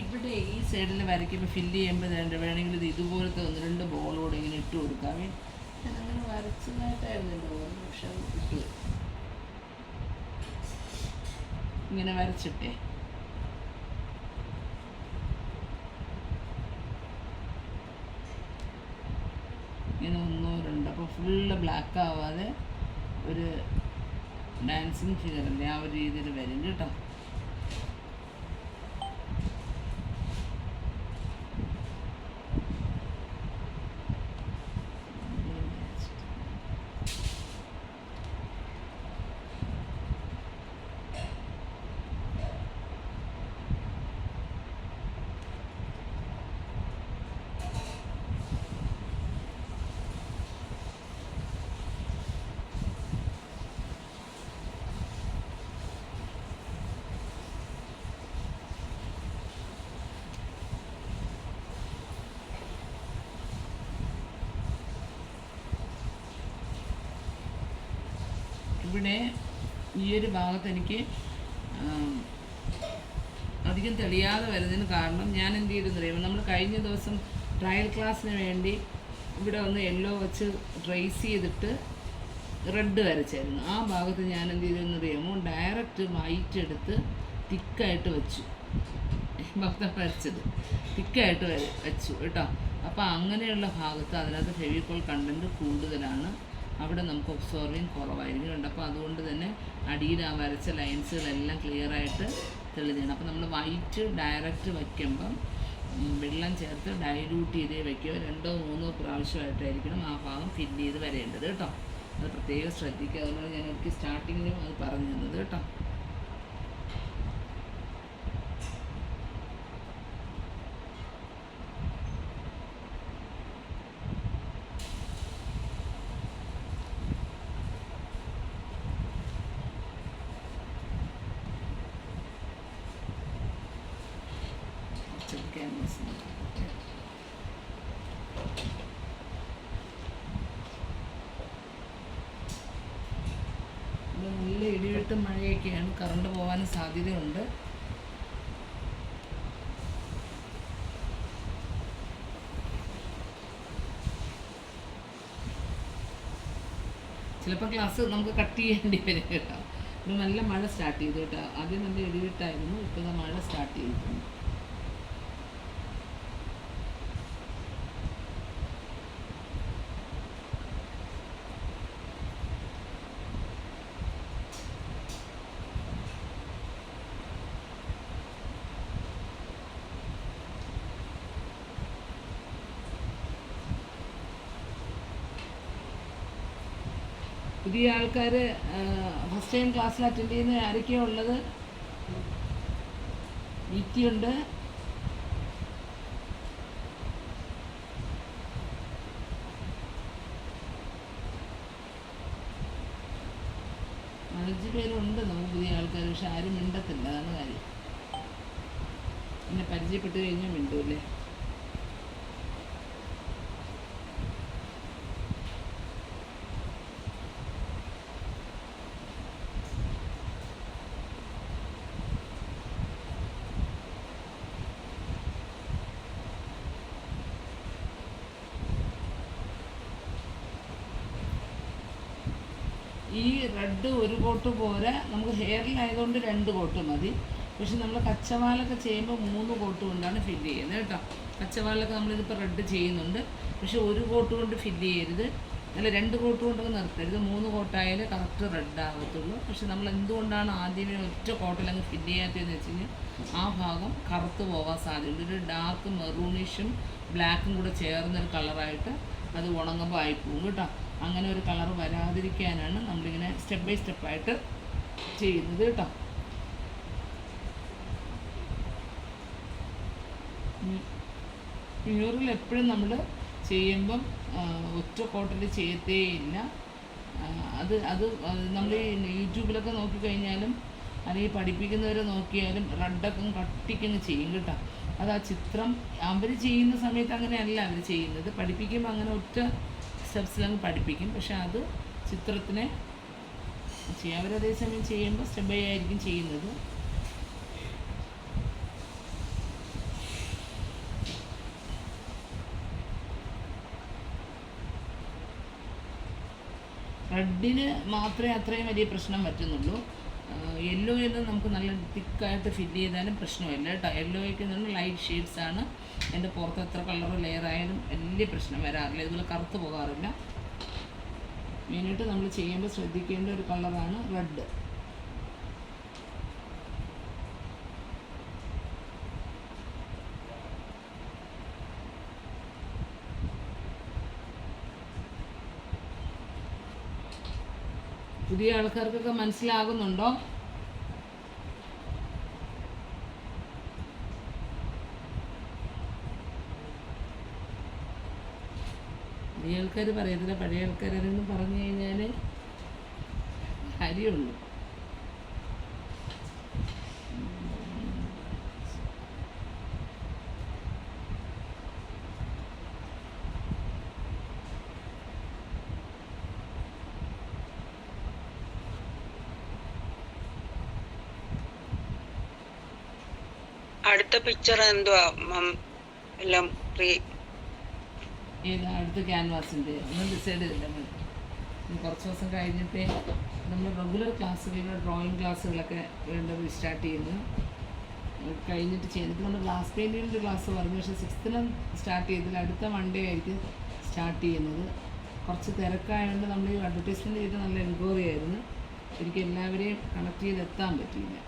ഇവിടെ ഈ സൈഡിൽ വരയ്ക്കുമ്പോൾ ഫില്ല് ചെയ്യുമ്പോൾ വേണമെങ്കിൽ ഇത് ഇതുപോലത്തെ 1-2 ബോളോടെ ഇങ്ങനെ ഇട്ട് കൊടുക്കാം. ഞാനങ്ങനെ വരച്ചതായിട്ടായിരുന്നല്ലോ ഓർമ്മ, പക്ഷെ അത് ഇട്ട് ഇങ്ങനെ വരച്ചിട്ടേ ഇങ്ങനെ 1-2 അപ്പോൾ ഫുള്ള് ബ്ലാക്ക് ആവാതെ ഒരു ഡാൻസിങ് ഫിഗറല്ലേ ആ ഒരു രീതിയിൽ വരും കേട്ടോ. ഇവിടെ ഈ ഒരു ഭാഗത്ത് എനിക്ക് അധികം തെളിയാതെ വരുന്നതിന് കാരണം ഞാൻ എന്ത് ചെയ്തെന്ന് അറിയുമ്പോൾ നമ്മൾ കഴിഞ്ഞ ദിവസം ട്രയൽ ക്ലാസ്സിന് വേണ്ടി ഇവിടെ ഒന്ന് യെല്ലോ വെച്ച് ട്രേസ് ചെയ്തിട്ട് റെഡ് വരച്ചായിരുന്നു. ആ ഭാഗത്ത് ഞാൻ എന്ത് ചെയ്തെന്ന് അറിയാമോ, ഡയറക്റ്റ് വൈറ്റ് എടുത്ത് തിക്കായിട്ട് വെച്ചു. ഭാഗത്ത് വരച്ചത് തിക്കായിട്ട് വെച്ചു കേട്ടോ. അപ്പോൾ അങ്ങനെയുള്ള ഭാഗത്ത് അതിനകത്ത് ഫെവിക്കോൾ കണ്ടൻറ്റ് കൂടുതലാണ്, അവിടെ നമുക്ക് ഒബ്സോർവിങ് കുറവായിരിക്കും. അപ്പോൾ അതുകൊണ്ട് തന്നെ അടിയിൽ ആ വരച്ച ലൈൻസുകളെല്ലാം ക്ലിയറായിട്ട് തെളിഞ്ഞാണ്. അപ്പോൾ നമ്മൾ വൈറ്റ് ഡയറക്റ്റ് വയ്ക്കുമ്പം വെള്ളം ചേർത്ത് ഡൈല്യൂട്ട് ചെയ്തേ വയ്ക്കുക. 2-3 പ്രാവശ്യമായിട്ടായിരിക്കണം ആ ഭാഗം ഫില്ല് ചെയ്ത് വരേണ്ടത് കേട്ടോ. അത് പ്രത്യേകം ശ്രദ്ധിക്കുക. അതുകൊണ്ട് ഞാൻ എനിക്ക് സ്റ്റാർട്ടിങ്ങിലും അത് പറഞ്ഞു തന്നത് കേട്ടോ. നല്ല ഇടിവെട്ടും മഴയൊക്കെയാണ്, കറണ്ട് പോകാനും സാധ്യതയുണ്ട്. ചിലപ്പോൾ ക്ലാസ് നമുക്ക് കട്ട് ചെയ്യേണ്ടി വരും കേട്ടോ. ഇത് നല്ല മഴ സ്റ്റാർട്ട് ചെയ്തു കേട്ടോ. ആദ്യം നല്ല ഇടിവെട്ടായിരുന്നു, ഇപ്പോൾ മഴ സ്റ്റാർട്ട് ചെയ്തിട്ടുണ്ട്. പുതിയ ആൾക്കാർ ഫസ്റ്റ് ടൈം ക്ലാസ്സിൽ അറ്റൻഡ് ചെയ്യുന്ന ആരൊക്കെയാണ് ഉള്ളത്? വീറ്റിയുണ്ട്, അഞ്ച് പേരുണ്ട് നമുക്ക് പുതിയ ആൾക്കാർ, പക്ഷെ ആരും മിണ്ടത്തില്ല, അതാണ് കാര്യം. പിന്നെ പരിചയപ്പെട്ട് കഴിഞ്ഞാൽ മിണ്ടൂല്ലേ. ഈ റെഡ് ഒരു കോട്ട് പോരാ, നമുക്ക് ഹെയറിലായതുകൊണ്ട് 2 കോട്ട് മതി. പക്ഷെ നമ്മൾ കച്ചവാലൊക്കെ ചെയ്യുമ്പോൾ 3 കോട്ട് കൊണ്ടാണ് ഫില്ല് ചെയ്യുന്നത് കേട്ടോ. കച്ചവാലൊക്കെ നമ്മളിതിപ്പോൾ റെഡ് ചെയ്യുന്നുണ്ട്, പക്ഷെ 1 കോട്ട് കൊണ്ട് ഫില്ല് ചെയ്യരുത്, അല്ല 2 കോട്ട് കൊണ്ടൊക്കെ നിർത്തരുത്. 3 കോട്ടായാലേ കറക്റ്റ് റെഡ് ആകത്തുള്ളൂ. പക്ഷെ നമ്മൾ എന്തുകൊണ്ടാണ് ആദ്യമേ ഒറ്റ കോട്ടിലങ്ങ് ഫില്ല് ചെയ്യാത്തതെന്ന് വെച്ച് കഴിഞ്ഞാൽ ആ ഭാഗം കറുത്ത് പോകാൻ സാധ്യതയുണ്ട്. ഒരു ഡാർക്ക് മെറൂണിഷും ബ്ലാക്കും കൂടെ ചേർന്നൊരു കളറായിട്ട് അത് ഉണങ്ങുമ്പോൾ ആയിപ്പോവും കേട്ടോ. അങ്ങനെ ഒരു കളർ വരാതിരിക്കാനാണ് നമ്മളിങ്ങനെ സ്റ്റെപ്പ് ബൈ സ്റ്റെപ്പായിട്ട് ചെയ്യുന്നത് കേട്ടോ. മ്യൂറൽ എപ്പോഴും നമ്മൾ ചെയ്യുമ്പം ഒറ്റ കോട്ടിൽ ചെയ്യത്തേ ഇല്ല. അത് അത് നമ്മൾ യൂട്യൂബിലൊക്കെ നോക്കിക്കഴിഞ്ഞാലും അല്ലെങ്കിൽ പഠിപ്പിക്കുന്നവരെ നോക്കിയാലും റെഡൊക്കെ കട്ടിക്കങ്ങ് ചെയ്യും കേട്ടോ. അത് ആ ചിത്രം അവർ ചെയ്യുന്ന സമയത്ത് അങ്ങനെയല്ല അവർ ചെയ്യുന്നത്. പഠിപ്പിക്കുമ്പോൾ അങ്ങനെ ഒറ്റ സ്റ്റെപ്സിലങ്ങ് പഠിപ്പിക്കും, പക്ഷെ അത് ചിത്രത്തിനെ ചെയ്യും. അവരതേസമയം ചെയ്യുമ്പോൾ സ്റ്റെപ്പ് ബൈ ആയിരിക്കും ചെയ്യുന്നത്. റെഡിന് മാത്രമേ അത്രയും വലിയ പ്രശ്നം പറ്റുന്നുള്ളൂ. യെല്ലോയിൽ നമുക്ക് നല്ല തിക്കായിട്ട് ഫില്ല് ചെയ്താലും പ്രശ്നമില്ല കേട്ടോ. യെല്ലോയ്ക്ക് നിന്ന് ലൈറ്റ് ഷെയ്ഡ്സാണ്. എൻ്റെ പുറത്ത് എത്ര കളർ ലെയർ ആയാലും വലിയ പ്രശ്നം വരാറില്ല. ഇതുപോലെ കറുത്ത് പോകാറില്ല. മെയിനായിട്ട് നമ്മൾ ചെയ്യുമ്പോൾ ശ്രദ്ധിക്കേണ്ട ഒരു കളറാണ് റെഡ്. പുതിയ ആൾക്കാർക്കൊക്കെ മനസ്സിലാകുന്നുണ്ടോ? പുതിയ ആൾക്കാർ പറയത്തില്ല, പഴയ ആൾക്കാരെന്ന് പറഞ്ഞു കഴിഞ്ഞാൽ കാര്യമുള്ളൂ. അടുത്ത പിക്ചർ എന്തുവാ എല്ലാം ഏതാ അടുത്ത ക്യാൻവാസിൻ്റെ ഒന്നും ഡിസൈഡ് ചെയ്തില്ല. കുറച്ച് ദിവസം കഴിഞ്ഞിട്ടേ നമ്മൾ റെഗുലർ ക്ലാസ്സുകളുടെ ഡ്രോയിങ് ക്ലാസ്സുകളൊക്കെ വേണ്ടത് സ്റ്റാർട്ട് ചെയ്യുന്നു. കഴിഞ്ഞിട്ട് ചെയ്തിട്ട് നമ്മൾ ഗ്ലാസ് പെയിൻറ്റിങ്ങിൻ്റെ ക്ലാസ് പറഞ്ഞു, പക്ഷേ 6th സ്റ്റാർട്ട് ചെയ്തില്ല. അടുത്ത മൺഡേ ആയിരിക്കും സ്റ്റാർട്ട് ചെയ്യുന്നത്. കുറച്ച് തിരക്കായതുകൊണ്ട് നമ്മൾ ഈ അഡ്വർടൈസ്മെൻറ്റ് ചെയ്ത് നല്ല എൻക്വയറി ആയിരുന്നു. ശരിക്കും എല്ലാവരെയും കണക്ട് ചെയ്തെത്താൻ പറ്റിയില്ല.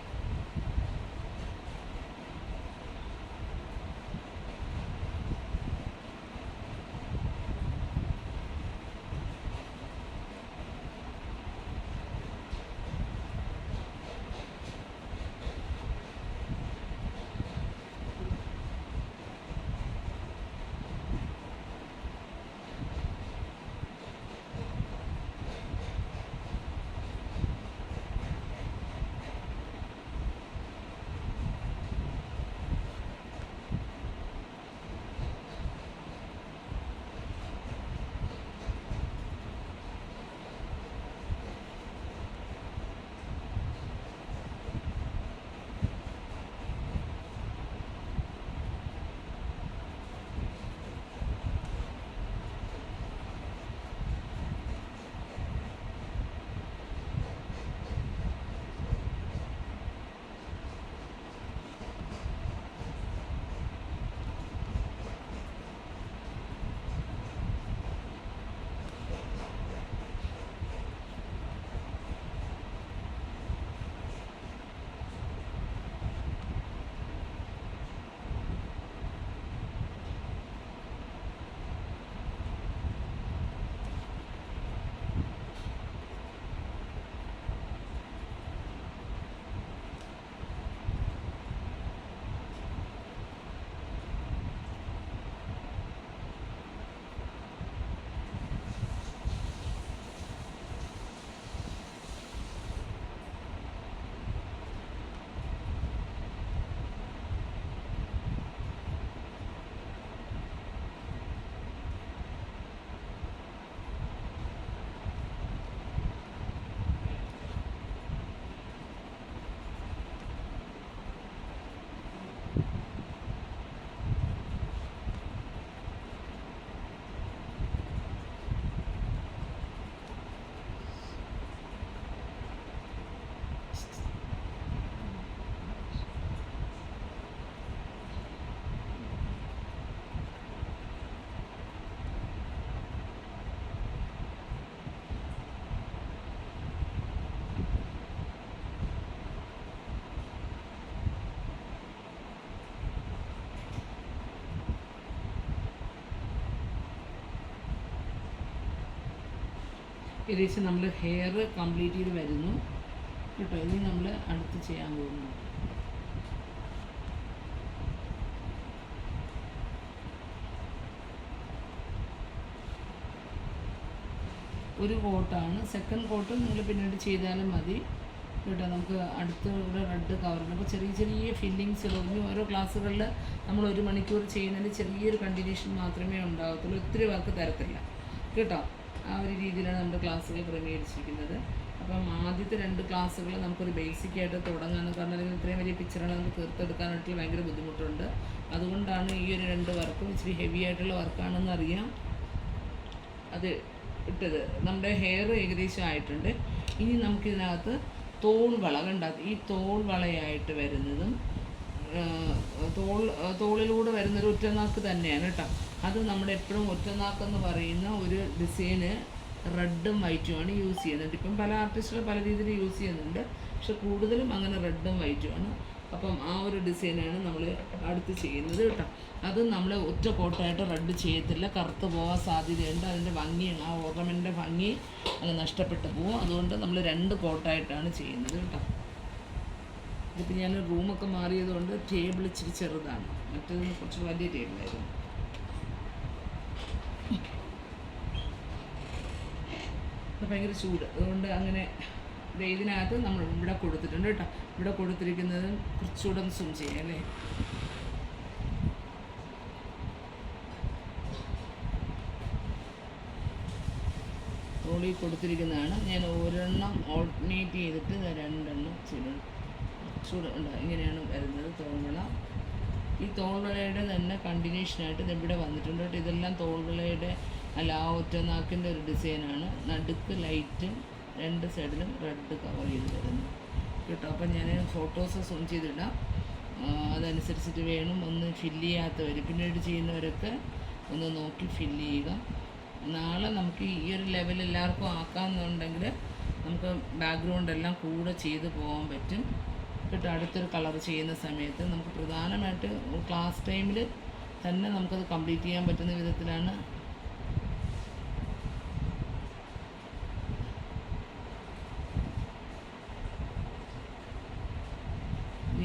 ഏകദേശം നമ്മൾ ഹെയർ കംപ്ലീറ്റ് ചെയ്ത് വരുന്നു കേട്ടോ. ഇനി നമ്മൾ അടുത്ത് ചെയ്യാൻ പോകുന്നു. ഒരു കോട്ടാണ്. സെക്കൻഡ് കോട്ട് നിങ്ങൾ പിന്നീട് ചെയ്താലും മതി കേട്ടോ. നമുക്ക് അടുത്തുള്ള റെഡ് കവറിന് അപ്പോൾ ചെറിയ ചെറിയ ഫില്ലിങ്സ് ഇനി ഓരോ ക്ലാസ്സുകളിൽ നമ്മൾ 1 മണിക്കൂർ ചെയ്യുന്നതിന് ചെറിയൊരു കണ്ടിന്യൂഷൻ മാത്രമേ ഉണ്ടാകത്തുള്ളൂ. ഒത്തിരി വർക്ക് തരത്തില്ല കേട്ടോ. ആ ഒരു രീതിയിലാണ് നമ്മുടെ ക്ലാസ്സുകൾ ക്രമീകരിച്ചിരിക്കുന്നത്. അപ്പം ആദ്യത്തെ 2 ക്ലാസ്സുകൾ നമുക്കൊരു ബേസിക്കായിട്ട് തുടങ്ങാമെന്ന് പറഞ്ഞാൽ ഇത്രയും വലിയ പിക്ചറുകൾ നമുക്ക് തീർത്തെടുക്കാനായിട്ട് ഭയങ്കര ബുദ്ധിമുട്ടുണ്ട്. അതുകൊണ്ടാണ് ഈ ഒരു 2 വർക്കും ഇച്ചിരി ഹെവി ആയിട്ടുള്ള വർക്കാണെന്ന് അറിയാം അത് ഇട്ടത്. നമ്മുടെ ഹെയർ ഏകദേശം ആയിട്ടുണ്ട്. ഇനി നമുക്കിതിനകത്ത് തോൾവള കണ്ട ഈ തോൾവളയായിട്ട് വരുന്നതും തോളിലൂടെ വരുന്നൊരു ഒറ്റനാക്ക് തന്നെയാണ് കേട്ടോ. അത് നമ്മുടെ എപ്പോഴും ഒറ്റനാക്കെന്ന് പറയുന്ന ഒരു ഡിസൈന് റെഡും വൈറ്റുമാണ് യൂസ് ചെയ്യുന്നുണ്ട്. ഇപ്പം പല ആർട്ടിസ്റ്റുകൾ പല രീതിയിൽ യൂസ് ചെയ്യുന്നുണ്ട്, പക്ഷെ കൂടുതലും അങ്ങനെ റെഡും വൈറ്റുമാണ്. അപ്പം ആ ഒരു ഡിസൈനാണ് നമ്മൾ അടുത്ത് ചെയ്യുന്നത് കേട്ടോ. അത് നമ്മൾ ഒറ്റ കോട്ടായിട്ട് റെഡ് ചെയ്യത്തില്ല, കറുത്ത് പോകാൻ സാധ്യതയുണ്ട്. അതിൻ്റെ ഭംഗി, ആ ഓർണമെൻറ്റിൻ്റെ ഭംഗി അത് നഷ്ടപ്പെട്ടു പോകും. അതുകൊണ്ട് നമ്മൾ 2 കോട്ടായിട്ടാണ് ചെയ്യുന്നത് കേട്ടോ. ഇതിപ്പോൾ ഞാൻ റൂമൊക്കെ മാറിയതുകൊണ്ട് ടേബിൾ ഇച്ചിരി ചെറുതാണ്, മറ്റേത് കുറച്ച് വലിയ ടേബിളായിരുന്നു. ഭയങ്കര ചൂട്, അതുകൊണ്ട് അങ്ങനെ ഇതിനകത്ത് നമ്മൾ ഇവിടെ കൊടുത്തിട്ടുണ്ട് കേട്ടോ. ഇവിടെ കൊടുത്തിരിക്കുന്നത് കുറച്ചുകൂടെ ഒന്ന് സൂം ചെയ്യാം അല്ലേ. റോളിൽ കൊടുത്തിരിക്കുന്നതാണ്. ഞാൻ ഒരെണ്ണം ഓൾട്ടർനേറ്റ് ചെയ്തിട്ട് 2 എണ്ണം ചെയ്യണം. കുറച്ചുകൂടെ ഉണ്ട്. ഇങ്ങനെയാണ് വരുന്നത് തോൾവള. ഈ തോൾവളയുടെ തന്നെ കണ്ടിന്യൂഷനായിട്ട് ഇത് ഇവിടെ വന്നിട്ടുണ്ട് കേട്ടോ. ഇതെല്ലാം തോൾവളയുടെ അല്ല ആ ഒറ്റനാക്കിൻ്റെ ഒരു ഡിസൈനാണ്. നടുക്ക് ലൈറ്റും 2 സൈഡിലും റെഡ് കവർ ചെയ്ത് വരുന്നു കേട്ടോ. അപ്പം ഞാൻ ഫോട്ടോസ് സൂം ചെയ്തിടാം. അതനുസരിച്ചിട്ട് വേണം ഒന്ന് ഫില്ല് ചെയ്യാത്തവർ പിന്നീട് ചെയ്യുന്നവരൊക്കെ ഒന്ന് നോക്കി ഫില്ല് ചെയ്യുക. നാളെ നമുക്ക് ഈ ഒരു ലെവൽ എല്ലാവർക്കും ആക്കാമെന്നുണ്ടെങ്കിൽ നമുക്ക് ബാക്ക്ഗ്രൗണ്ട് എല്ലാം കൂടെ ചെയ്ത് പോകാൻ പറ്റും കേട്ടോ. അടുത്തൊരു കളർ ചെയ്യുന്ന സമയത്ത് നമുക്ക് പ്രധാനമായിട്ട് ക്ലാസ് ടൈമിൽ തന്നെ നമുക്കത് കംപ്ലീറ്റ് ചെയ്യാൻ പറ്റുന്ന വിധത്തിലാണ്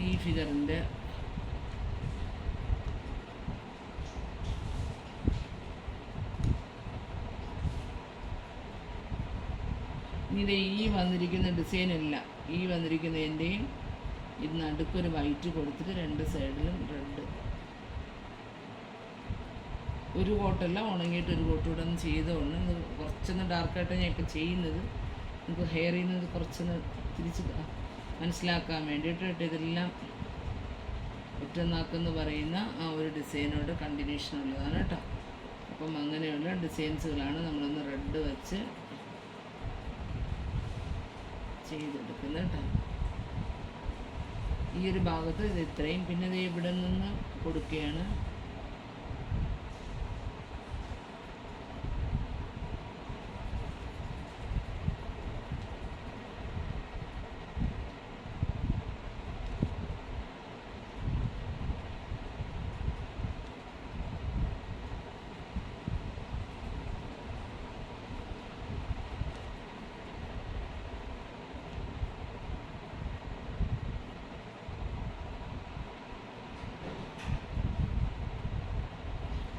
ഈ ഫിഗറിൻ്റെ ഇതിൻ്റെ ഈ വന്നിരിക്കുന്ന ഡിസൈനല്ല, ഈ വന്നിരിക്കുന്നതിൻ്റെയും ഇത് നടുക്കൊരു വൈറ്റ് കൊടുത്തിട്ട് 2 സൈഡിലും റെഡ്. ഒരു കോട്ടല്ല, ഉണങ്ങിയിട്ട് ഒരു കോട്ട് കൂടെ ഒന്ന് ചെയ്തുകൊണ്ട് ഇത് കുറച്ചൊന്ന് ഡാർക്കായിട്ടാണ് ഞാൻ ഇപ്പം ചെയ്യുന്നത്. നമുക്ക് ഹെയർ ചെയ്യുന്നത് കുറച്ചൊന്ന് തിരിച്ച് മനസ്സിലാക്കാൻ വേണ്ടിയിട്ട് കേട്ടോ. ഇതെല്ലാം ഒറ്റനാക്കെന്ന് പറയുന്ന ആ ഒരു ഡിസൈനോട് കണ്ടിന്യൂഷൻ ഉള്ളതാണ് കേട്ടോ. അപ്പം അങ്ങനെയുള്ള ഡിസൈൻസുകളാണ് നമ്മളൊന്ന് റെഡ് വെച്ച് ചെയ്തെടുക്കുന്നത് കേട്ടോ. ഈ ഒരു ഭാഗത്ത് ഇത് ഇത്രയും, പിന്നെ ഇത് ഇവിടെ നിന്ന് കൊടുക്കുകയാണ്.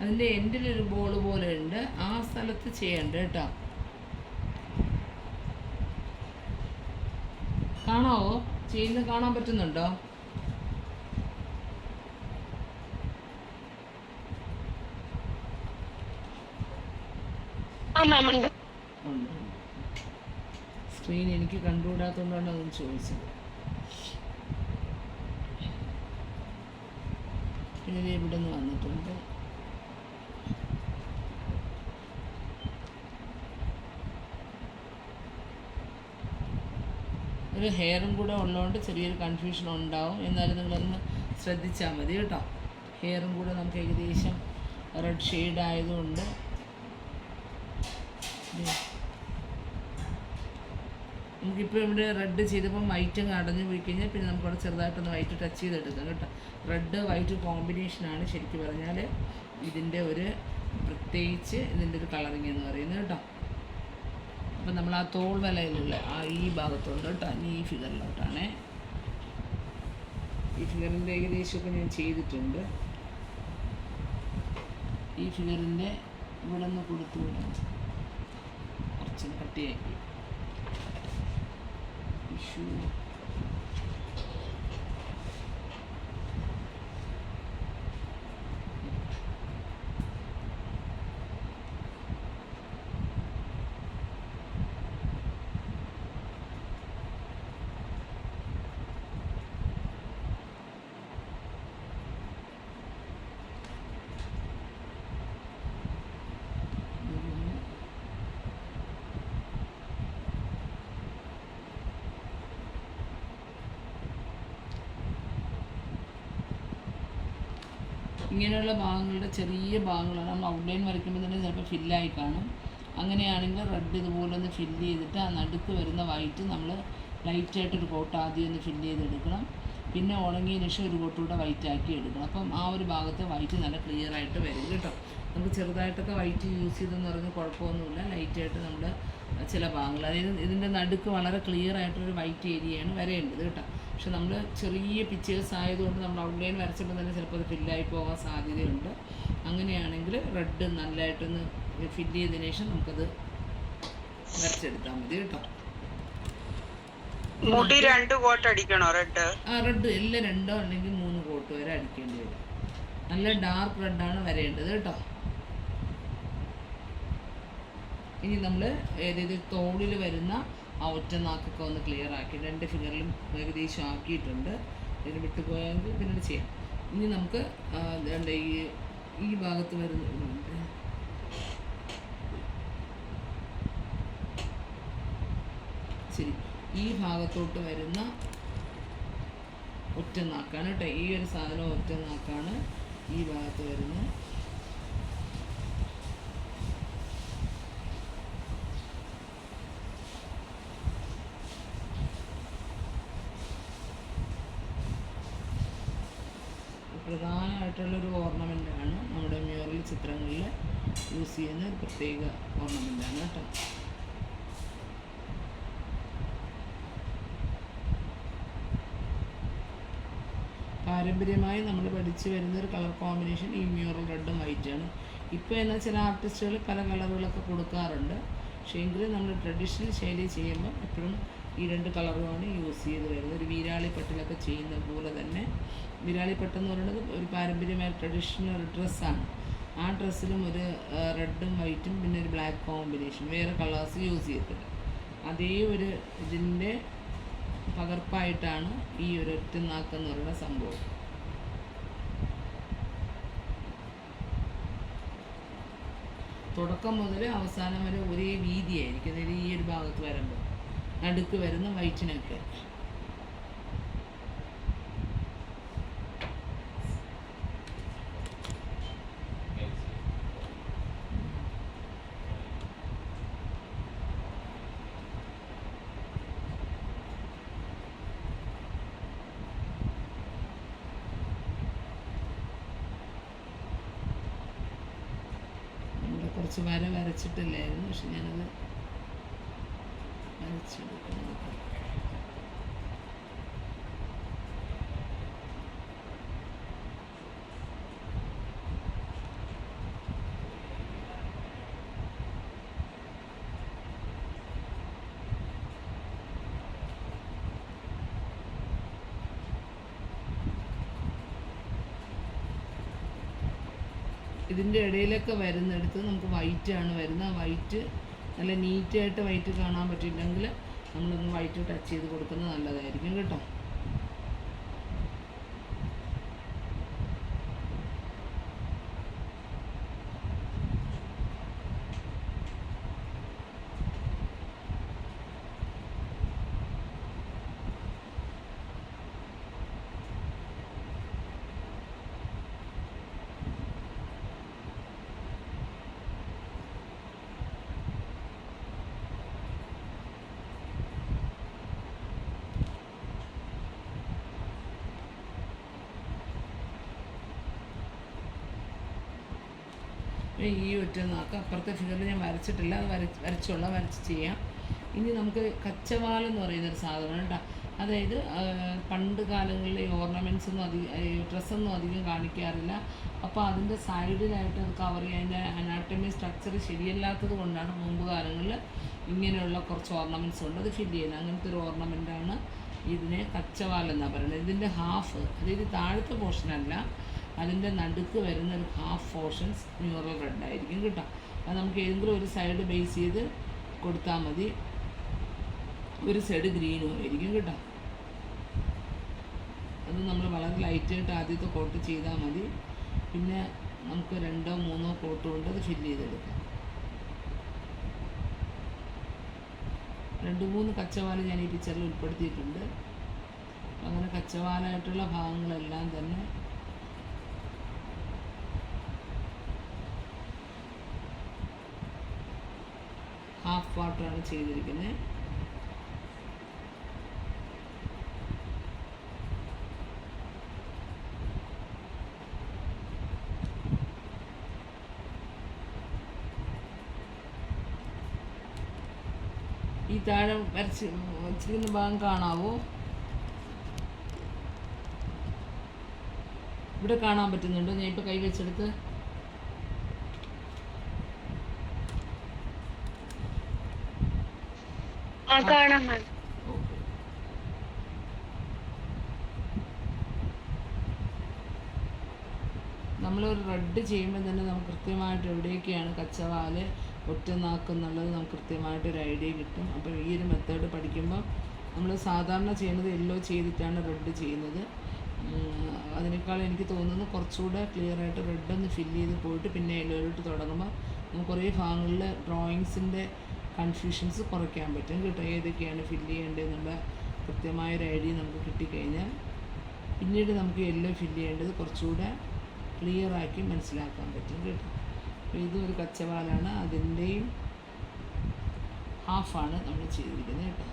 അതിൻ്റെ എൻഡിലൊരു ബോൾ പോലെ ഉണ്ട്, ആ സ്ഥലത്ത് ചെയ്യണ്ട കേട്ടോ. കാണാവോ? ചെയ്യുന്നത് കാണാൻ പറ്റുന്നുണ്ടോ? സ്ക്രീൻ എനിക്ക് കണ്ടുകൂടാത്തതുകൊണ്ടാണ് അതൊന്ന് ചോദിച്ചത്. പിന്നെ ഇവിടെ നിന്ന് വന്നിട്ടുണ്ട്. ഒരു ഹെയറും കൂടെ ഉള്ളതുകൊണ്ട് ചെറിയൊരു കൺഫ്യൂഷൻ ഉണ്ടാവും, എന്നാലും നിങ്ങളൊന്ന് ശ്രദ്ധിച്ചാൽ മതി കേട്ടോ. ഹെയറും കൂടെ നമുക്ക് ഏകദേശം റെഡ് ഷെയ്ഡ് ആയതുകൊണ്ട് നമുക്കിപ്പോൾ ഇവിടെ റെഡ് ചെയ്തപ്പോൾ വൈറ്റ് അടഞ്ഞു പോയി കഴിഞ്ഞാൽ പിന്നെ നമുക്കവിടെ ചെറുതായിട്ടൊന്ന് വൈറ്റ് ടച്ച് ചെയ്തെടുക്കാം കേട്ടോ. റെഡ് വൈറ്റ് കോമ്പിനേഷനാണ് ശരിക്കും പറഞ്ഞാൽ ഇതിൻ്റെ ഒരു പ്രത്യേകിച്ച് ഇതിൻ്റെ ഒരു കളറിങ് എന്ന് പറയുന്നത് കേട്ടോ. അപ്പം നമ്മൾ ആ തോൾ വലയിലുള്ള ഈ ഭാഗത്തുണ്ട് കേട്ടോ. ഇനി ഈ ഫിഗറിലോട്ടാണേ. ഈ ഫിഗറിൻ്റെ ഏകദേശമൊക്കെ ഞാൻ ചെയ്തിട്ടുണ്ട്. ഈ ഫിഗറിൻ്റെ ഇവിടെ നിന്ന് കൊടുത്തു വിടാം, കുറച്ചൊന്ന് കട്ടിയാക്കി. ഇഷ്യൂ ഇങ്ങനെയുള്ള ഭാഗങ്ങളുടെ ചെറിയ ഭാഗങ്ങളാണ് നമ്മൾ ഔട്ട്ലൈൻ വരയ്ക്കുമ്പോൾ തന്നെ ചിലപ്പോൾ ഫില്ലായി കാണും. അങ്ങനെയാണെങ്കിൽ റെഡ് ഇതുപോലെ ഒന്ന് ഫില്ല് ചെയ്തിട്ട് ആ നടുക്ക് വരുന്ന വൈറ്റ് നമ്മൾ ലൈറ്റായിട്ടൊരു കോട്ട് ആദ്യം ഒന്ന് ഫില്ല് ചെയ്തെടുക്കണം. പിന്നെ ഉണങ്ങിയതിന് ശേഷം ഒരു കോട്ട് കൂടെ വൈറ്റ് ആക്കി എടുക്കണം. അപ്പം ആ ഒരു ഭാഗത്ത് വൈറ്റ് നല്ല ക്ലിയർ ആയിട്ട് വരും കേട്ടോ. നമുക്ക് ചെറുതായിട്ടൊക്കെ വൈറ്റ് യൂസ് ചെയ്തെന്ന് പറഞ്ഞ് കുഴപ്പമൊന്നുമില്ല. ലൈറ്റായിട്ട് നമ്മൾ ചില ഭാഗങ്ങൾ, അതായത് ഇതിൻ്റെ നടുക്ക് വളരെ ക്ലിയർ ആയിട്ടൊരു വൈറ്റ് ഏരിയയാണ് വരേണ്ടത് കേട്ടോ. പക്ഷെ നമ്മൾ ചെറിയ പിക്ചേഴ്സ് ആയതുകൊണ്ട് നമ്മൾ ഔട്ട്ലൈൻ വരച്ചപ്പോൾ തന്നെ ചിലപ്പോൾ അത് ഫില്ലായി പോകാൻ സാധ്യതയുണ്ട്. അങ്ങനെയാണെങ്കിൽ റെഡ് നല്ലതായിട്ടൊന്ന് ഫില്ല് ചെയ്തതിന് ശേഷം നമുക്കത് വരച്ചെടുത്താൽ മതി കേട്ടോ. മുടി 2 കോട്ട് അടിക്കണോ റെഡ്? റെഡ് എല്ലാം 2 അല്ലെങ്കിൽ 3 കോട്ട് വരെ അടിക്കേണ്ടി വരും. നല്ല ഡാർക്ക് റെഡാണ് വരേണ്ടത് കേട്ടോ. ഇനി നമ്മൾ ഏത് തോളിൽ വരുന്ന ആ ഒറ്റ നാക്കൊക്കെ ഒന്ന് ക്ലിയർ ആക്കി 2 ഫിഗറിലും ഏകദേശം ആക്കിയിട്ടുണ്ട്. ഇതിന് വിട്ടുപോയെങ്കിൽ പിന്നീട് ചെയ്യാം. ഇനി നമുക്ക് ഈ ഭാഗത്ത് വരുന്നുണ്ട്. ശരി, ഈ ഭാഗത്തോട്ട് വരുന്ന ഒറ്റ നാക്കാണ് കേട്ടോ. ഈ ഒരു സാധനം ഒറ്റ നാക്കാണ് ഈ ഭാഗത്ത് വരുന്നത്. പ്രധാനമായിട്ടുള്ളൊരു ഓർണമെൻ്റാണ് നമ്മുടെ മ്യൂറൽ ചിത്രങ്ങളിൽ യൂസ് ചെയ്യുന്ന ഒരു പ്രത്യേക ഓർണമെൻ്റാണ് കേട്ടോ. പാരമ്പര്യമായി നമ്മൾ പഠിച്ചു വരുന്നൊരു കളർ കോമ്പിനേഷൻ ഈ മ്യൂറൽ റെഡും വൈറ്റാണ്. ഇപ്പോൾ എന്നാൽ ചില ആർട്ടിസ്റ്റുകൾ പല കളറുകളൊക്കെ കൊടുക്കാറുണ്ട്. പക്ഷേ എങ്കിലും നമ്മൾ ട്രഡീഷണൽ ശൈലി ചെയ്യുമ്പോൾ എപ്പോഴും ഈ 2 കളറുമാണ് യൂസ് ചെയ്ത് വരുന്നത്. ഒരു വീരാളിപ്പട്ടിലൊക്കെ ചെയ്യുന്ന പോലെ തന്നെ. വീരാളിപ്പട്ടെന്ന് പറയുന്നത് ഒരു പാരമ്പര്യമായ ട്രഡീഷണൽ ഡ്രസ്സാണ്. ആ ഡ്രസ്സിലും ഒരു റെഡും വൈറ്റും പിന്നെ ഒരു ബ്ലാക്ക് കോമ്പിനേഷൻ, വേറെ കളേഴ്സ് യൂസ് ചെയ്തിട്ടില്ല. അതേ ഒരു ഇതിൻ്റെ പകർപ്പായിട്ടാണ് ഈ ഒരു ഒറ്റ നാക്കെന്ന് പറയുന്ന സംഭവം. തുടക്കം മുതൽ അവസാനം വരെ ഒരേ വീതിയായിരിക്കും. അതായത് ഈ ഒരു ഭാഗത്ത് വരുമ്പോൾ നടുക്ക് വരുന്ന വൈറ്റിനൊക്കെ കുറച്ച് വരച്ചിട്ടില്ലായിരുന്നു. പക്ഷെ ഞാനത് വരച്ചെടുക്കണം. ഇതിൻ്റെ ഇടയിലൊക്കെ വരുന്നിടത്ത് നമുക്ക് വൈറ്റാണ് വരുന്നത്. വൈറ്റ് നല്ല നീറ്റായിട്ട് വൈറ്റ് കാണാൻ പറ്റിയില്ലെങ്കിൽ നമ്മളൊന്ന് വൈറ്റ് ടച്ച് ചെയ്ത് കൊടുക്കുന്നത് നല്ലതായിരിക്കും കേട്ടോ. ഈ ഒറ്റ നാക്ക് അപ്പുറത്തെ ഫിഗറിൽ ഞാൻ വരച്ചിട്ടില്ല. അത് വരച്ച് ചെയ്യാം. ഇനി നമുക്ക് കച്ചവാലെന്ന് പറയുന്നൊരു സാധനമാണ് കേട്ടോ. അതായത് പണ്ട് കാലങ്ങളിൽ ഈ ഓർണമെൻറ്റ്സ് ഒന്നും ഡ്രസ്സൊന്നും അധികം കാണിക്കാറില്ല. അപ്പോൾ അതിൻ്റെ സൈഡിലായിട്ട് അത് കവർ ചെയ്യാൻ അതിൻ്റെ അനാട്ടമി സ്ട്രക്ചർ ശരിയല്ലാത്തത് കൊണ്ടാണ് മുമ്പ് കാലങ്ങളിൽ ഇങ്ങനെയുള്ള കുറച്ച് ഓർണമെൻറ്റ്സ് ഉണ്ട് അത് ഫില്ല് ചെയ്യുന്നത്. അങ്ങനത്തെ ഒരു ഓർണമെൻറ്റാണ് ഇതിനെ കച്ചവാലെന്നാണ് പറയുന്നത്. ഇതിൻ്റെ ഹാഫ്, അതായത് താഴത്തെ പോർഷനല്ല, അതിൻ്റെ നടുക്ക് വരുന്ന ഒരു ഹാഫ് പോർഷൻസ് മ്യൂറൽ റെഡ് ആയിരിക്കും കേട്ടോ. അത് നമുക്ക് ഏതെങ്കിലും ഒരു സൈഡ് ബേസ് ചെയ്ത് കൊടുത്താൽ മതി. ഒരു സൈഡ് ഗ്രീനും ആയിരിക്കും കേട്ടോ. അത് നമ്മൾ വളരെ ലൈറ്റായിട്ട് ആദ്യത്തെ കോട്ട് ചെയ്താൽ മതി. പിന്നെ നമുക്ക് 2 or 3 കോട്ട് കൊണ്ട് അത് ഫില്ല് ചെയ്തെടുക്കാം. 2-3 കച്ചവാല് ഞാൻ ഈ പിക്ചറിൽ ഉൾപ്പെടുത്തിയിട്ടുണ്ട്. അങ്ങനെ കച്ചവാലായിട്ടുള്ള ഭാഗങ്ങളെല്ലാം തന്നെ ഹാഫ് വാട്ടറാണ് ചെയ്തിരിക്കുന്നത്. ഈ താഴെ വച്ചിരിക്കുന്ന ഭാഗം കാണാവോ? ഇവിടെ കാണാൻ പറ്റുന്നുണ്ടോ? ഞാൻ ഇപ്പോൾ കൈ വെച്ചെടുത്ത് കാണാം. നമ്മളൊരു റെഡ് ചെയ്യുമ്പോൾ തന്നെ നമുക്ക് കൃത്യമായിട്ട് എവിടെയൊക്കെയാണ് കച്ചവാല് ഒറ്റനാക്കുന്നുള്ളത് നമുക്ക് കൃത്യമായിട്ടൊരു ഐഡിയ കിട്ടും. അപ്പോൾ ഈ ഒരു മെത്തേഡ് പഠിക്കുമ്പോൾ നമ്മൾ സാധാരണ ചെയ്യുന്നത് യെല്ലോ ചെയ്തിട്ടാണ് റെഡ് ചെയ്യുന്നത്. അതിനേക്കാൾ എനിക്ക് തോന്നുന്നു കുറച്ചുകൂടെ ക്ലിയറായിട്ട് റെഡ് ഒന്ന് ഫില്ല് ചെയ്ത് പോയിട്ട് പിന്നെ യെല്ലോയിലോട്ട് തുടങ്ങുമ്പോൾ നമുക്ക് കുറേ ഭാഗങ്ങളിൽ ഡ്രോയിങ്സിൻ്റെ കൺഫ്യൂഷൻസ് കുറയ്ക്കാൻ പറ്റും കേട്ടോ. ഏതൊക്കെയാണ് ഫില്ല് ചെയ്യേണ്ടതെന്നുള്ള കൃത്യമായൊരു ഐഡിയ നമുക്ക് കിട്ടിക്കഴിഞ്ഞാൽ പിന്നീട് നമുക്ക് യെല്ലോ ഫില്ല് ചെയ്യേണ്ടത് കുറച്ചുകൂടെ ക്ലിയറാക്കി മനസ്സിലാക്കാൻ പറ്റും കേട്ടോ. അപ്പോൾ ഇതൊരു കച്ചവാലാണ്, അതിൻ്റെയും ഹാഫാണ് നമ്മൾ ചെയ്തിരിക്കുന്നത് കേട്ടോ.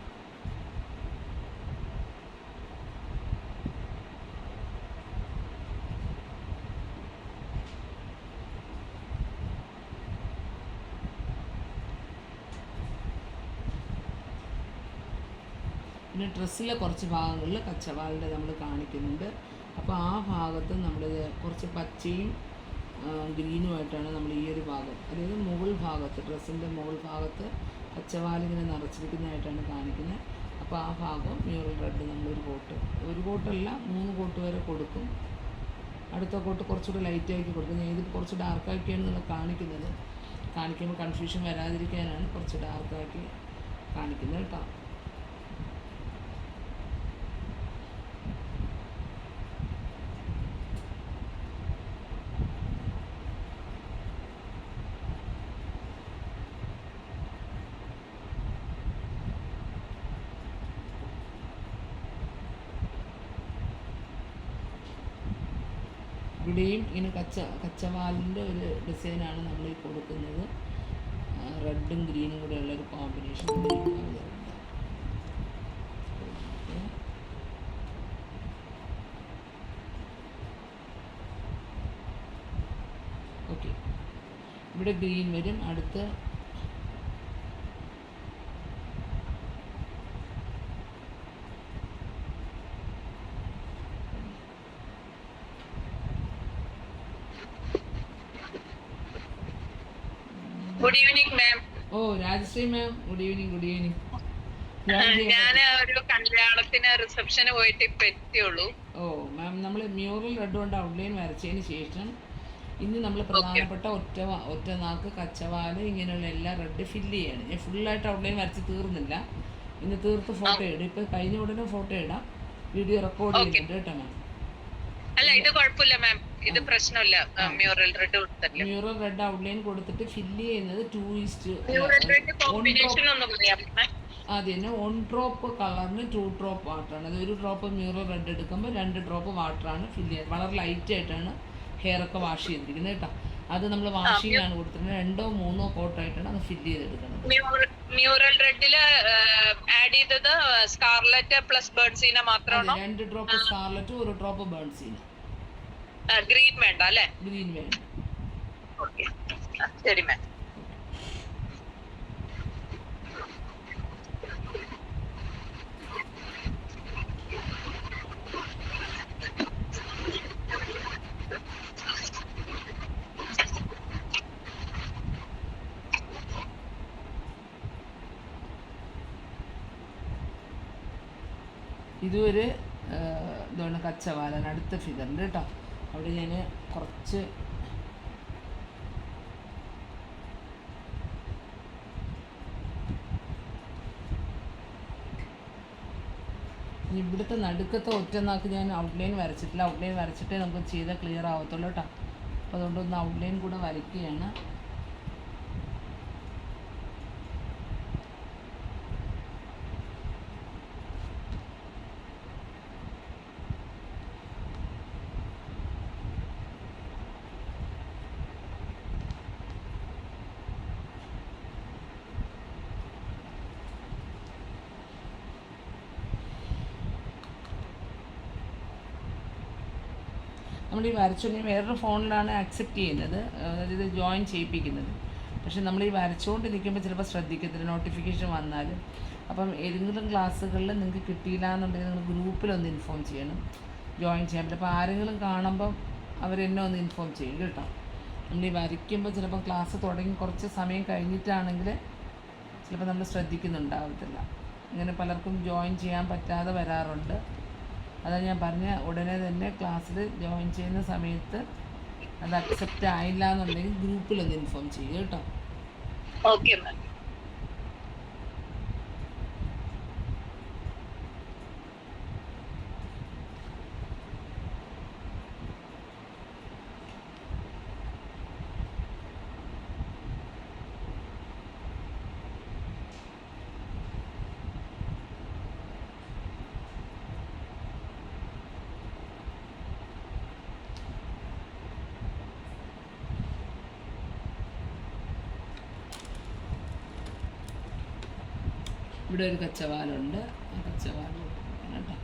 പിന്നെ ഡ്രസ്സിലെ കുറച്ച് ഭാഗങ്ങളിൽ കച്ചവാലിൻ്റെ നമ്മൾ കാണിക്കുന്നുണ്ട്. അപ്പോൾ ആ ഭാഗത്ത് നമ്മൾ കുറച്ച് പച്ചയും ഗ്രീനുമായിട്ടാണ് നമ്മൾ ഈ ഒരു ഭാഗം, അതായത് മുകൾ ഭാഗത്ത്, ഡ്രസ്സിൻ്റെ മുകൾ ഭാഗത്ത് കച്ചവാലിങ്ങനെ നിറച്ചിരിക്കുന്നതായിട്ടാണ് കാണിക്കുന്നത്. അപ്പോൾ ആ ഭാഗം മ്യൂറൽ റെഡ് നമ്മളൊരു കോട്ടല്ല 3 കോട്ട് വരെ കൊടുക്കും. അടുത്ത കോട്ട് കുറച്ചുകൂടെ ലൈറ്റാക്കി കൊടുക്കും. ഞാൻ ഇത് കുറച്ച് ഡാർക്കാക്കിയാണ് നിങ്ങൾ കാണിക്കുമ്പോൾ കൺഫ്യൂഷൻ വരാതിരിക്കാനാണ് കുറച്ച് ഡാർക്കാക്കി കാണിക്കുന്നത് കേട്ടോ. ഇവിടെയും ഇങ്ങനെ കച്ചവാലിൻ്റെ ഒരു ഡിസൈനാണ് നമ്മൾ ഈ കൊടുക്കുന്നത്. റെഡും ഗ്രീനും കൂടെ ഉള്ളൊരു കോമ്പിനേഷൻ. ഓക്കെ, ഇവിടെ ഗ്രീൻ വരും. അടുത്ത് ഗുഡ് ഈവനിങ് മാം. ഓ രാജശ്രീ മാം, ഗുഡ് ഈവനിങ്. ഞാൻ ഒരു കല്യാണത്തിന് റിസപ്ഷന് പോയിട്ട് ഇപ്പൊ എത്തിയുള്ളൂ. ഓ മാം, നമ്മൾ മ്യൂറൽ റെഡ് കൊണ്ട് ഔട്ട്ലൈൻ വരച്ചതിന് ശേഷം ഇന്ന് നമ്മൾ പ്രധാനപ്പെട്ട ഒറ്റ നാക്ക് കച്ചവാല് ഇങ്ങനെയുള്ള എല്ലാ റെഡ് ഫില്ല് ചെയ്യാണ്. ഞാൻ ഫുള്ളായിട്ട് ഔട്ട്ലൈൻ വരച്ച് തീർന്നില്ല. ഇന്ന് തീർത്ത് ഫോട്ടോ ഇടും. ഇപ്പം കഴിഞ്ഞ ഉടനെ ഫോട്ടോ ഇടാം. വീഡിയോ റെക്കോർഡ് ചെയ്യുന്നുണ്ട് കേട്ടോ മാം. അല്ല, ഇത് കുഴപ്പമില്ല മാം, ഇത് പ്രശ്നമില്ല. മ്യൂറൽ റെഡ് കൊടുത്തല്ലോ. മ്യൂറൽ റെഡ് ഔട്ട്ലൈൻ കൊടുത്തിട്ട് ഫില്ല് ചെയ്യുന്നത് 2:1 അത് തന്നെ. 1 ഡ്രോപ്പ് കളറിന് 2 ഡ്രോപ്പ് വാട്ടറാണ്. അത് 1 ഡ്രോപ്പ് മ്യൂറൽ റെഡ് എടുക്കുമ്പോൾ 2 ഡ്രോപ്പ് വാട്ടറാണ് ഫില്ല് ചെയ്യുന്നത്. വളരെ ലൈറ്റായിട്ടാണ് ഹെയറൊക്കെ വാഷ് ചെയ്തിരിക്കുന്നത് കേട്ടോ. അത് നമ്മൾ വാഷിംഗാണ് കൊടുത്തിട്ടുണ്ട്. 2 or 3 കോട്ടായിട്ടാണ് അത് ഫില്ല് ചെയ്തെടുക്കുന്നത്. മ്യൂറൽ റെഡില് ആഡ് ചെയ്തത് സ്കാർലറ്റ് പ്ലസ് ബേൺസീന മാത്രമാണോ? 2 ഡ്രോപ്പ് സ്കാർലറ്റ്, 1 ഡ്രോപ്പ് ബേൺസീന. ഗ്രീൻ വേണ്ട അല്ലേ? ഗ്രീൻ വേണ്ട. ശരി മാം. ഇതൊരു ഇതാണ് കച്ചവാലൻ അടുത്ത ഫിഗറിൽ കേട്ടോ. അവിടെ ഞാൻ കുറച്ച് ഇവിടുത്തെ നടുക്കത്തെ ഒറ്റനാക്ക് ഞാൻ ഔട്ട്ലൈൻ വരച്ചിട്ടില്ല. ഔട്ട്ലൈൻ വരച്ചിട്ടേ നമുക്ക് ചെയ്താൽ ക്ലിയർ ആവത്തുള്ളൂ കേട്ടോ. അപ്പോൾ അതുകൊണ്ടൊന്ന് ഔട്ട്ലൈൻ കൂടെ വരയ്ക്കുകയാണ്. നമ്മൾ ഈ വരച്ചുകൊണ്ട് വേറൊരു ഫോണിലാണ് അക്സെപ്റ്റ് ചെയ്യുന്നത്, അതായത് ഇത് ജോയിൻ ചെയ്യിപ്പിക്കുന്നത്. പക്ഷെ നമ്മൾ ഈ വരച്ചുകൊണ്ട് നിൽക്കുമ്പോൾ ചിലപ്പോൾ ശ്രദ്ധിക്കത്തില്ല, നോട്ടിഫിക്കേഷൻ വന്നാലും. അപ്പം ഏതെങ്കിലും ക്ലാസ്സുകളിൽ നിങ്ങൾക്ക് കിട്ടിയില്ല എന്നുണ്ടെങ്കിൽ നിങ്ങൾ ഗ്രൂപ്പിലൊന്ന് ഇൻഫോം ചെയ്യണം, ജോയിൻ ചെയ്യാൻ പറ്റും. അപ്പോൾ ആരെങ്കിലും കാണുമ്പം അവരെന്നെ ഒന്ന് ഇൻഫോം ചെയ്യും കേട്ടോ. നമ്മൾ ഈ വരയ്ക്കുമ്പോൾ ചിലപ്പോൾ ക്ലാസ് തുടങ്ങി കുറച്ച് സമയം കഴിഞ്ഞിട്ടാണെങ്കിൽ ചിലപ്പോൾ നമ്മൾ ശ്രദ്ധിക്കുന്നുണ്ടാവത്തില്ല. ഇങ്ങനെ പലർക്കും ജോയിൻ ചെയ്യാൻ പറ്റാതെ വരാറുണ്ട്. അതാ ഞാൻ പറഞ്ഞ ഉടനെ തന്നെ ക്ലാസ്സിൽ ജോയിൻ ചെയ്യുന്ന സമയത്ത് അത് അക്സെപ്റ്റ് ആയില്ല എന്നുണ്ടെങ്കിൽ ഗ്രൂപ്പിലൊന്ന് ഇൻഫോം ചെയ്യുക കേട്ടോ. Okay ma'am. ഇവിടെ ഒരു കച്ചവാലുണ്ട്, ആ കച്ചവാല് കേട്ടോ.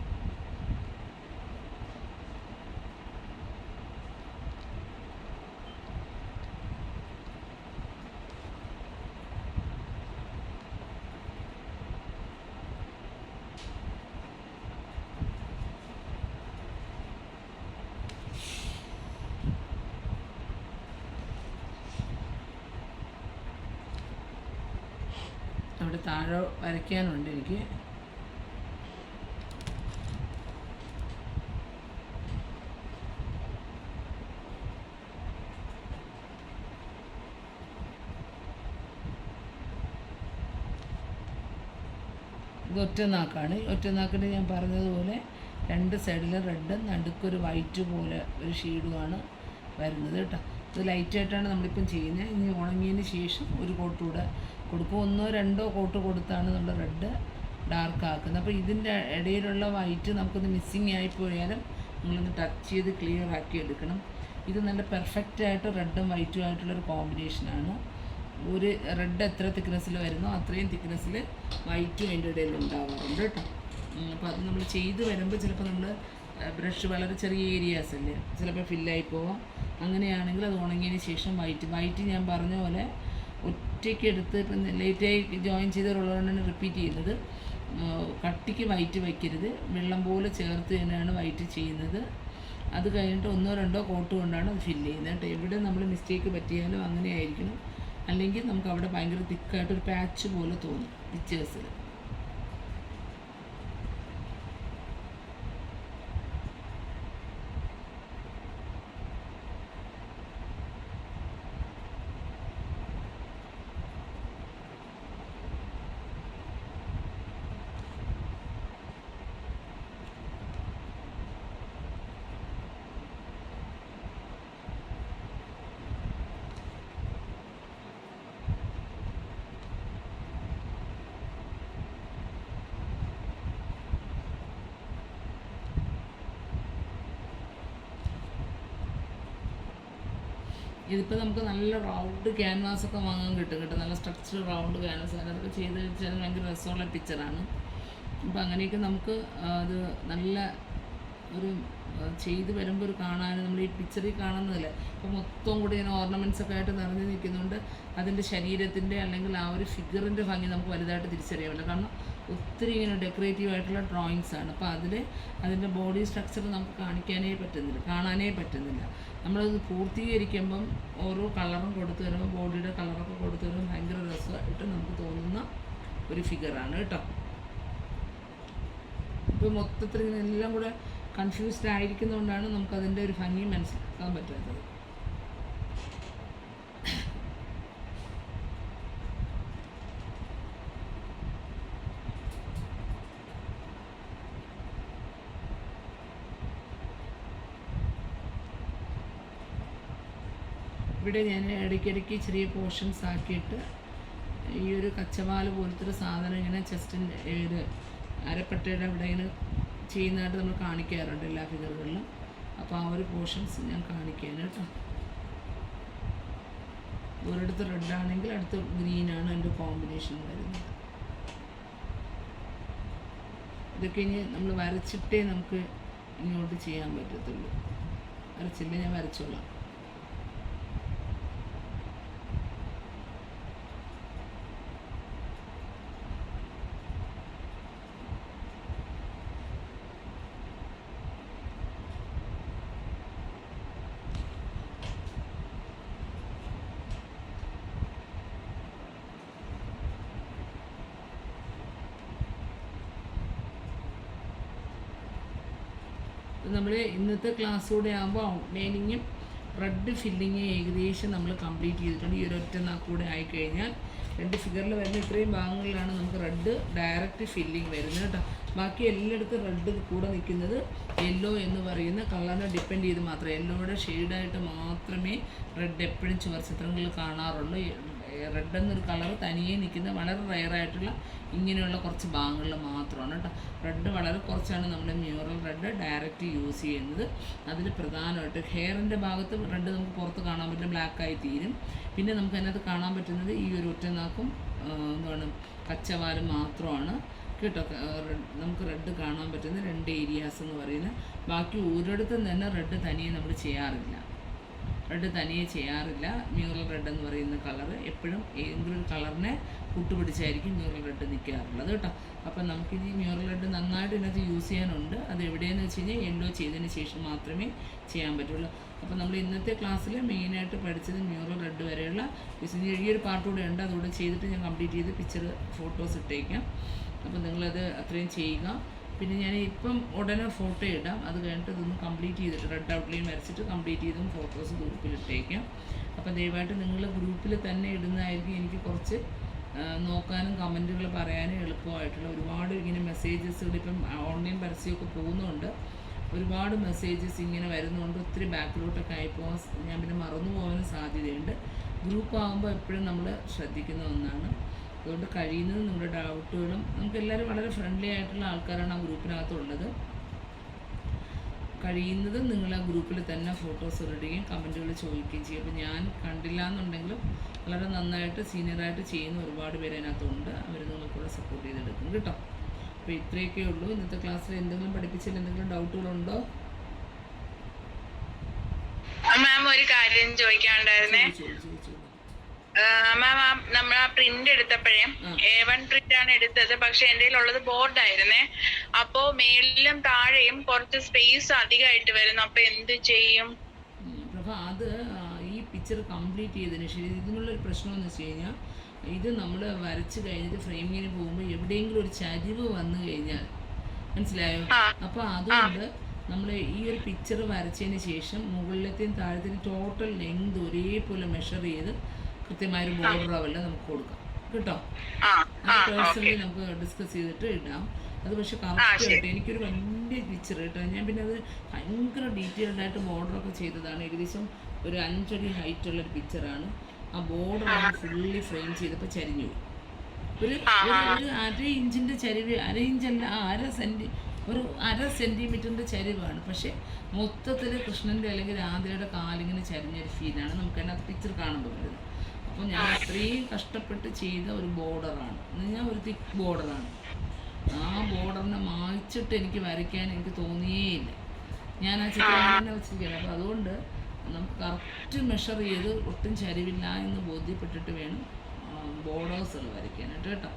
അവിടെ താഴെ വരയ്ക്കാനുണ്ട് എനിക്ക്. ഇത് ഒറ്റനാക്കാണ്. ഒറ്റനാക്കിൻ്റെ ഞാൻ പറഞ്ഞതുപോലെ രണ്ട് സൈഡിലും റെഡ്, നടുക്കൊരു വൈറ്റ് പോലെ ഒരു ഷെയ്ഡുമാണ് വരുന്നത് കേട്ടോ. ഇത് ലൈറ്റായിട്ടാണ് നമ്മളിപ്പം ചെയ്യുന്നത്. ഇനി ഉണങ്ങിയതിന് ശേഷം ഒരു കോട്ട് കൂടെ കൊടുക്കും. 1-2 കോട്ട് കൊടുത്താണ് നമ്മൾ റെഡ് ഡാർക്ക് ആക്കുന്നത്. അപ്പോൾ ഇതിൻ്റെ ഇടയിലുള്ള വൈറ്റ് നമുക്കൊന്ന് മിസ്സിങ് ആയിപ്പോയാലും നമ്മളൊന്ന് ടച്ച് ചെയ്ത് ക്ലിയർ ആക്കി എടുക്കണം. ഇത് നല്ല പെർഫെക്റ്റായിട്ട് റെഡും വൈറ്റും ആയിട്ടുള്ളൊരു കോമ്പിനേഷനാണ്. ഒരു റെഡ് എത്ര തിക്നെസ്സിൽ വരുന്നോ അത്രയും തിക്നെസ്സിൽ വൈറ്റും അതിൻ്റെ ഇടയിൽ ഉണ്ടാവാറുണ്ട് കേട്ടോ. അപ്പോൾ അത് നമ്മൾ ചെയ്ത് വരുമ്പോൾ ചിലപ്പോൾ നമ്മൾ ബ്രഷ് വളരെ ചെറിയ ഏരിയാസ് അല്ലേ, ചിലപ്പോൾ ഫില്ലായി പോവാം. അങ്ങനെയാണെങ്കിൽ അത് ഉണങ്ങിയതിന് ശേഷം വൈറ്റ് ഞാൻ പറഞ്ഞ പോലെ ഒറ്റയ്ക്ക് എടുത്ത് ഇപ്പം ലേറ്റായി ജോയിൻ ചെയ്തവരുള്ളതുകൊണ്ടാണ് റിപ്പീറ്റ് ചെയ്യുന്നത്. കട്ടിക്ക് വൈറ്റ് വയ്ക്കരുത്, വെള്ളം പോലെ ചേർത്ത് തന്നെയാണ് വൈറ്റ് ചെയ്യുന്നത്. അത് കഴിഞ്ഞിട്ട് 1-2 കോട്ട് കൊണ്ടാണ് അത് ഫില്ല് ചെയ്യുന്നത് കേട്ടോ. എവിടെ നമ്മൾ മിസ്റ്റേക്ക് പറ്റിയാലും അങ്ങനെ ആയിരിക്കണം, അല്ലെങ്കിൽ നമുക്ക് അവിടെ ഭയങ്കര തിക്കായിട്ടൊരു പാച്ച് പോലെ തോന്നും പിക്ചേഴ്സിൽ. ഇതിപ്പോൾ നമുക്ക് നല്ല റൗണ്ട് ക്യാൻവാസൊക്കെ വാങ്ങാൻ കിട്ടും കേട്ടോ. നല്ല സ്ട്രക്ചർ റൗണ്ട് ക്യാൻവാസ്, അതൊക്കെ ചെയ്ത് വെച്ചാൽ ഭയങ്കര രസമുള്ള പിക്ചറാണ്. അപ്പോൾ അങ്ങനെയൊക്കെ നമുക്ക് അത് നല്ല ഒരു ചെയ്ത് വരുമ്പോൾ ഒരു കാണാൻ നമ്മൾ ഈ പിക്ചറിൽ കാണുന്നതല്ലേ, അപ്പോൾ മൊത്തം കൂടി ഇങ്ങനെ ഓർണമെൻറ്റ്സ് ഒക്കെ ആയിട്ട് നിറഞ്ഞു നിൽക്കുന്നുണ്ട്. അതിൻ്റെ ശരീരത്തിൻ്റെ അല്ലെങ്കിൽ ആ ഒരു ഫിഗറിൻ്റെ ഭംഗി നമുക്ക് വലുതായിട്ട് തിരിച്ചറിയാൻ പറ്റില്ല. കാരണം ഒത്തിരി ഇങ്ങനെ ഡെക്കറേറ്റീവ് ആയിട്ടുള്ള ഡ്രോയിങ്സ് ആണ്. അപ്പോൾ അതിൻ്റെ ബോഡി സ്ട്രക്ചർ നമുക്ക് കാണാനേ പറ്റുന്നില്ല. നമ്മളത് പൂർത്തീകരിക്കുമ്പം ഓരോ കളറും കൊടുത്തു വരുമ്പോൾ ബോഡിയുടെ കളറൊക്കെ കൊടുത്തു വരുമ്പോൾ ഭയങ്കര രസമായിട്ട് നമുക്ക് തോന്നുന്ന ഒരു ഫിഗറാണ് കേട്ടോ. ഇപ്പോൾ മൊത്തത്തിൽ ഇങ്ങനെ എല്ലാം കൂടെ കൺഫ്യൂസ്ഡ് ആയിരിക്കുന്നതുകൊണ്ടാണ് നമുക്കതിൻ്റെ ഒരു ഭംഗി മനസ്സിലാക്കാൻ പറ്റാത്തത്. ഇവിടെ ഞാൻ ഇടയ്ക്കിടയ്ക്ക് ചെറിയ പോർഷൻസ് ആക്കിയിട്ട് ഈ ഒരു കച്ചവാല് പോലത്തെ ഒരു സാധനം ഇങ്ങനെ ചെസ്റ്റിൻ്റെ ഒരു അരപ്പട്ടയുടെ ഇവിടെ ഇങ്ങനെ ചെയ്യുന്നതായിട്ട് നമ്മൾ കാണിക്കാറുണ്ട് എല്ലാ ഫിഗറുകളിലും. അപ്പോൾ ആ ഒരു പോർഷൻസ് ഞാൻ കാണിക്കുകയാണ് കേട്ടോ. ഒരിടത്ത് റെഡാണെങ്കിൽ അടുത്ത് ഗ്രീനാണ് അതിൻ്റെ കോമ്പിനേഷൻ വരുന്നത്. ഇതൊക്കെ ഇനി നമ്മൾ വരച്ചിട്ടേ നമുക്ക് ഇങ്ങോട്ട് ചെയ്യാൻ പറ്റത്തുള്ളൂ. വരച്ചില്ല ഞാൻ വരച്ചോളാം. നമ്മൾ ഇന്നത്തെ ക്ലാസ്സൂടെ ആകുമ്പോൾ ഔട്ട്ലൈനിങ്ങും റെഡ് ഫില്ലിങ്ങും ഏകദേശം നമ്മൾ കംപ്ലീറ്റ് ചെയ്തിട്ടുണ്ട്. ഈ ഒരു ഒറ്റ നാക്കൂടെ ആയിക്കഴിഞ്ഞാൽ 2 ഫിഗറിൽ വരുന്ന ഇത്രയും ഭാഗങ്ങളിലാണ് നമുക്ക് റെഡ് ഡയറക്റ്റ് ഫില്ലിങ് വരുന്നത് കേട്ടോ. ബാക്കി എല്ലായിടത്തും റെഡ് കൂടെ നിൽക്കുന്നത് യെല്ലോ എന്ന് പറയുന്ന കളറിനെ ഡിപ്പെൻഡ് ചെയ്ത് മാത്രം, യെല്ലോയുടെ ഷെയ്ഡായിട്ട് മാത്രമേ റെഡ് എപ്പോഴും ചുവർ ചിത്രങ്ങളിൽ കാണാറുള്ളൂ. റെഡ് എന്നൊരു കളർ തനിയെ നിൽക്കുന്ന വളരെ റെയറായിട്ടുള്ള ഇങ്ങനെയുള്ള കുറച്ച് ഭാഗങ്ങളിൽ മാത്രമാണ് കേട്ടോ. റെഡ് വളരെ കുറച്ചാണ് നമ്മുടെ മ്യൂറൽ റെഡ് ഡയറക്റ്റ് യൂസ് ചെയ്യുന്നത്. അതിൽ പ്രധാനമായിട്ട് ഹെയറിൻ്റെ ഭാഗത്ത് റെഡ് നമുക്ക് പുറത്ത് കാണാൻ പറ്റും, ബ്ലാക്കായി തീരും. പിന്നെ നമുക്ക് അതിനകത്ത് കാണാൻ പറ്റുന്നത് ഈ ഒരു ഒറ്റനാക്കും എന്താണ് കച്ചവാലും മാത്രമാണ് കേട്ടോ. നമുക്ക് റെഡ് കാണാൻ പറ്റുന്ന 2 ഏരിയാസ് എന്ന് പറയുന്നത്. ബാക്കി ഒരിടത്തും തന്നെ റെഡ് തനിയെ നമ്മൾ ചെയ്യാറില്ല. മ്യൂറൽ റെഡ് എന്ന് പറയുന്ന കളർ എപ്പോഴും ഏതെങ്കിലും ഒരു കളറിനെ കൂട്ടുപിടിച്ചായിരിക്കും മ്യൂറൽ റെഡ് നിൽക്കാറുള്ളത് കേട്ടോ. അപ്പം നമുക്കിനി മ്യൂറൽ റെഡ് നന്നായിട്ട് ഇതിനകത്ത് യൂസ് ചെയ്യാനുണ്ട്. അത് എവിടെയെന്ന് വെച്ച് കഴിഞ്ഞാൽ യെല്ലോ ചെയ്തതിന് ശേഷം മാത്രമേ ചെയ്യാൻ പറ്റുള്ളൂ. അപ്പോൾ നമ്മൾ ഇന്നത്തെ ക്ലാസ്സിൽ മെയിനായിട്ട് പഠിച്ചത് മ്യൂറൽ റെഡ് വരെയുള്ള ഈ ഒരു പാർട്ട് കൂടെ ഉണ്ട്. അതുകൂടെ ചെയ്തിട്ട് ഞാൻ കംപ്ലീറ്റ് ചെയ്ത് പിക്ചർ ഫോട്ടോസ് ഇട്ടേക്കാം. അപ്പോൾ നിങ്ങളത് അത്രയും ചെയ്യുക. പിന്നെ ഞാൻ ഇപ്പം ഉടനെ ഫോട്ടോ ഇടാം. അത് കഴിഞ്ഞിട്ട് ഇതൊന്ന് കംപ്ലീറ്റ് ചെയ്തിട്ട് റെഡ് ഔട്ട്ലൈൻ വരച്ചിട്ട് കംപ്ലീറ്റ് ചെയ്തും ഫോട്ടോസ് ഗ്രൂപ്പിൽ ഇട്ടേക്കാം. അപ്പോൾ ദയവായിട്ട് നിങ്ങൾ ഗ്രൂപ്പിൽ തന്നെ ഇടുന്നതായിരിക്കും എനിക്ക് കുറച്ച് നോക്കാനും കമൻറ്റുകൾ പറയാനും എളുപ്പമായിട്ടുള്ള. ഒരുപാട് ഇങ്ങനെ മെസ്സേജസുകൾ ഇപ്പം ഓൺലൈൻ പരസ്യമൊക്കെ പോകുന്നുണ്ട്. ഒരുപാട് മെസ്സേജസ് ഇങ്ങനെ വരുന്നുണ്ട്. ഒത്തിരി ബാക്കിലോട്ടൊക്കെ ആയിപ്പോകാൻ ഞാൻ പിന്നെ മറന്നു പോകാനും സാധ്യതയുണ്ട്. ഗ്രൂപ്പ് ആകുമ്പോൾ എപ്പോഴും നമ്മൾ ശ്രദ്ധിക്കുന്ന ഒന്നാണ്. അതുകൊണ്ട് കഴിയുന്നത് നിങ്ങളുടെ ഡൗട്ടുകളും, നമുക്കെല്ലാവരും വളരെ ഫ്രണ്ട്ലി ആയിട്ടുള്ള ആൾക്കാരാണ് ആ ഗ്രൂപ്പിനകത്തുള്ളത്. കഴിയുന്നത് നിങ്ങൾ ആ ഗ്രൂപ്പിൽ തന്നെ ഫോട്ടോസ് ഇടുകയും കമൻറ്റുകൾ ചോദിക്കുകയും ചെയ്യും. അപ്പോൾ ഞാൻ കണ്ടില്ല എന്നുണ്ടെങ്കിലും വളരെ നന്നായിട്ട് സീനിയറായിട്ട് ചെയ്യുന്ന ഒരുപാട് പേര് അതിനകത്തുണ്ട്. അവർ നിങ്ങൾക്കൂടെ സപ്പോർട്ട് ചെയ്തെടുക്കും കേട്ടോ. അപ്പോൾ ഇത്രയൊക്കെ ഉള്ളൂ. ഇന്നത്തെ ക്ലാസ്സിൽ എന്തെങ്കിലും പഠിപ്പിച്ചതിൽ എന്തെങ്കിലും ഡൗട്ടുകളുണ്ടോ? മാം ഒരു കാര്യം ചോദിക്കാനുണ്ടായിരുന്നേ. മാം നമ്മൾ ആ പ്രിന്റ് എടുത്തപ്പോഴേ A1 പ്രിന്റ് ആണ് എടുത്തത്. പക്ഷെ എന്റെ ഉള്ളത് ബോർഡ് ആയിരുന്നേ. അപ്പോ മേളിലും താഴെയും കുറച്ച് സ്പേസ് അധികമായിട്ട് വരുന്നു. അപ്പൊ എന്ത് ചെയ്യും? അത് ഈ പിക്ചർ കംപ്ലീറ്റ് ചെയ്തതിന് ശേഷം ഇതിനുള്ളൊരു പ്രശ്നമെന്ന് വെച്ച് കഴിഞ്ഞാൽ ഇത് നമ്മൾ വരച്ച് കഴിഞ്ഞിട്ട് ഫ്രെയിമിങ്ങിന് പോകുമ്പോൾ എവിടെയെങ്കിലും ഒരു ചരിവ് വന്നു കഴിഞ്ഞാൽ മനസ്സിലായോ? അപ്പോൾ അതുകൊണ്ട് നമ്മൾ ഈ ഒരു പിക്ചർ വരച്ചതിന് ശേഷം മുകളിലത്തെയും താഴത്തെയും ടോട്ടൽ ലെങ്ത് ഒരേപോലെ മെഷർ ചെയ്ത് കൃത്യമായൊരു ബോർഡർ ആവല്ല നമുക്ക് കൊടുക്കാം കേട്ടോ. അത് പേഴ്സണലി നമുക്ക് ഡിസ്കസ് ചെയ്തിട്ട് ഇടാം. അത് പക്ഷെ കറക്റ്റായിട്ട് എനിക്കൊരു വലിയ പിക്ചർ കേട്ടോ. ഞാൻ പിന്നെ അത് ഭയങ്കര ഡീറ്റെയിൽഡായിട്ട് ബോർഡറൊക്കെ ചെയ്തതാണ്. ഏകദേശം ഒരു 5 അടി ഹൈറ്റുള്ളൊരു പിക്ചറാണ്. ആ ബോർഡർ ഫുള്ളി ഫ്രെയിം ചെയ്തപ്പോൾ ചരിഞ്ഞു പോയി. ഒരു 1/2 ഇഞ്ചിൻ്റെ ചരിവ്, 1/2 ഇഞ്ചല്ല, ഒരു 1/2 സെൻറ്റിമീറ്ററിൻ്റെ ചരിവാണ്. പക്ഷേ മൊത്തത്തിൽ കൃഷ്ണൻ്റെ അല്ലെങ്കിൽ രാധയുടെ കാലിങ്ങനെ ചരിഞ്ഞൊരു ഫീലാണ് നമുക്ക് അതിനകത്ത് പിക്ചർ കാണുമ്പോൾ വരുന്നത്. അപ്പോൾ ഞാൻ അത്രയും കഷ്ടപ്പെട്ട് ചെയ്ത ഒരു ബോർഡറാണ്, ഞാൻ ഒരു തിക്ക് ബോർഡറാണ്. ആ ബോർഡറിനെ മായ്ച്ചിട്ട് എനിക്ക് വരയ്ക്കാൻ എനിക്ക് തോന്നിയേയില്ല. ഞാൻ ആ ചിത്രം തന്നെ വെച്ചിരിക്കുകയാണ്. അപ്പോൾ അതുകൊണ്ട് നമുക്ക് കറക്റ്റ് മെഷർ ചെയ്ത് ഒട്ടും ചരിവില്ല എന്ന് ബോധ്യപ്പെട്ടിട്ട് വേണം ബോർഡേഴ്സുകൾ വരയ്ക്കാനായിട്ട് കേട്ടോ.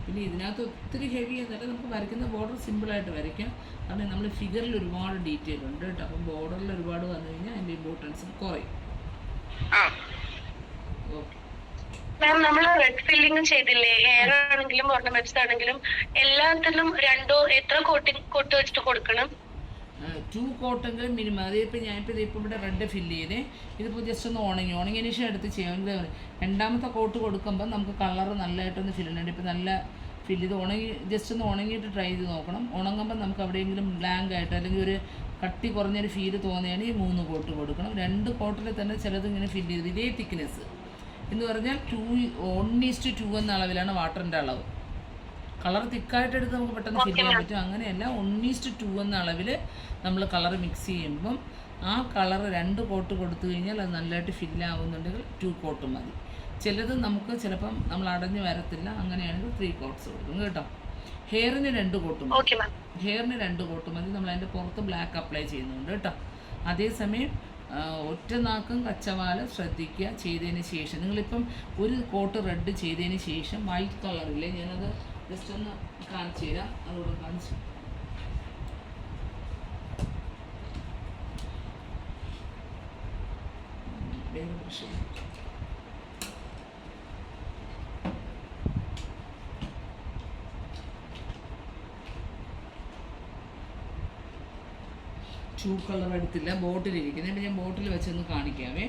പിന്നെ ഇതിനകത്ത് ഒത്തിരി ഹെവി എന്നിട്ട് നമുക്ക് വരയ്ക്കുന്ന ബോർഡർ സിമ്പിളായിട്ട് വരയ്ക്കാം. കാരണം നമ്മൾ ഫിഗറിൽ ഒരുപാട് ഡീറ്റെയിൽ ഉണ്ട് കേട്ടോ. അപ്പം ബോർഡറിൽ ഒരുപാട് വന്നു കഴിഞ്ഞാൽ അതിൻ്റെ ഇമ്പോർട്ടൻസ് കുറയും. ഓക്കെ. മാം നമ്മൾ റെഡ് ഫില്ലിങ്ങും ചെയ്തില്ലേ, ഹെയർ ആണെങ്കിലും ഓർണമെന്റ്സ് ആണെങ്കിലും എല്ലാത്തിനും എത്ര കോട്ട് വെച്ചിട്ട് കൊടുക്കണം? 2 കോട്ടെങ്കിലും മിനിമം. അതിപ്പോൾ ഞാനിപ്പോൾ ഇവിടെ റെഡ് ഫില്ല് ചെയ്തേ, ഇതിപ്പോൾ ജസ്റ്റ് ഒന്ന് ഉണങ്ങിയതിന് ശേഷം എടുത്ത് ചെയ്യാം. രണ്ടാമത്തെ കോട്ട് കൊടുക്കുമ്പോൾ നമുക്ക് കളർ നല്ലതായിട്ടൊന്ന് ഫില്ല് ചെയ്യണം. ഇപ്പോൾ നല്ല ഫില്ല് ചെയ്ത് ജസ്റ്റ് ഒന്ന് ഉണങ്ങിയിട്ട് ട്രൈ ചെയ്ത് നോക്കണം. ഉണങ്ങുമ്പോൾ നമുക്ക് എവിടെയെങ്കിലും ബ്ലാങ്ക് ആയിട്ട് അല്ലെങ്കിൽ ഒരു കട്ടി കുറഞ്ഞൊരു ഫീല് തോന്നുകയാണെങ്കിൽ 3 കോട്ട് കൊടുക്കണം. 2 കോട്ടിൽ തന്നെ ചിലത് ഇങ്ങനെ ഫില്ല് ചെയ്ത് ഇതേ തിക്നെസ് എന്ന് പറഞ്ഞാൽ 1:2 എന്ന അളവിലാണ് വാട്ടറിൻ്റെ അളവ്. കളർ തിക്കായിട്ട് എടുത്ത് നമുക്ക് പെട്ടെന്ന് ഫില്ല് ചെയ്യാൻ പറ്റും. അങ്ങനെയല്ല, 1:2 എന്ന അളവിൽ നമ്മൾ കളർ മിക്സ് ചെയ്യുമ്പം ആ കളർ 2 കോട്ട് കൊടുത്തു കഴിഞ്ഞാൽ അത് നല്ലതായിട്ട് ഫില്ലാവുന്നുണ്ടെങ്കിൽ 2 കോട്ട് മതി. ചിലത് നമുക്ക് ചിലപ്പം നമ്മൾ അടഞ്ഞു വരത്തില്ല, അങ്ങനെയാണെങ്കിൽ 3 കോട്ട്സ് കൊടുക്കും കേട്ടോ. ഹെയറിന് 2 കോട്ട് മതി. ഹെയറിന് 2 കോട്ട് മതി. നമ്മൾ അതിൻ്റെ പുറത്ത് ബ്ലാക്ക് അപ്ലൈ ചെയ്യുന്നുണ്ട് കേട്ടോ. അതേസമയം ഒറ്റ നാക്കും കച്ചവാല ശ്രദ്ധിക്കുക. ചെയ്തതിന് ശേഷം നിങ്ങളിപ്പം ഒരു കോട്ട് റെഡ് ചെയ്തതിന് ശേഷം വൈറ്റ് കളറില്ലേ, ഞാനത് ജസ്റ്റ് ഒന്ന് കാണിച്ചു തരാം. അതുകൂടെ കാണിച്ചു വേറെ പ്രശ്നം. ഷൂ കളർ എടുത്തില്ല, ബോട്ടിലിരിക്കുന്നത്. അപ്പം ഞാൻ ബോട്ടിൽ വെച്ചൊന്ന് കാണിക്കാവേ.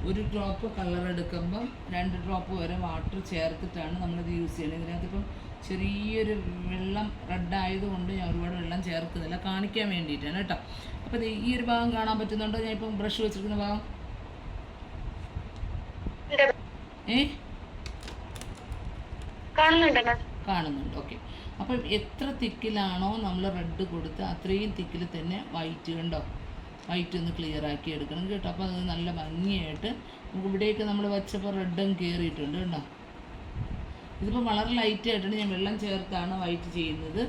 ഒരു ഡ്രോപ്പ് കളർ എടുക്കുമ്പം 2 ഡ്രോപ്പ് വരെ വാട്ടർ ചേർത്തിട്ടാണ് നമ്മളിത് യൂസ് ചെയ്യുന്നത്. ഇതിനകത്തിപ്പം ചെറിയൊരു വെള്ളം റെഡ് ആയതുകൊണ്ട് ഞാൻ ഒരുപാട് വെള്ളം ചേർക്കുന്നില്ല, കാണിക്കാൻ വേണ്ടിയിട്ടാണ് കേട്ടോ. അപ്പോൾ ഈ ഒരു ഭാഗം കാണാൻ പറ്റുന്നുണ്ടോ? ഞാൻ ഇപ്പം ബ്രഷ് വെച്ചിരിക്കുന്ന ഭാഗം കാണുന്നുണ്ട്. ഓക്കെ. അപ്പം എത്ര തിക്കിലാണോ നമ്മൾ റെഡ് കൊടുത്ത് അത്രയും തിക്കിൽ തന്നെ വൈറ്റ് കണ്ടോ, വൈറ്റ് ഒന്ന് ക്ലിയർ ആക്കി എടുക്കണം കേട്ടോ. അപ്പോൾ അത് നല്ല ഭംഗിയായിട്ട് നമുക്ക് ഇവിടേക്ക് നമ്മൾ വെച്ചപ്പോൾ റെഡും കയറിയിട്ടുണ്ട് കേട്ടോ. ഇതിപ്പോൾ വളരെ ലൈറ്റായിട്ടാണ് ഞാൻ വെള്ളം ചേർത്താണ് വൈറ്റ് ചെയ്യുന്നത്.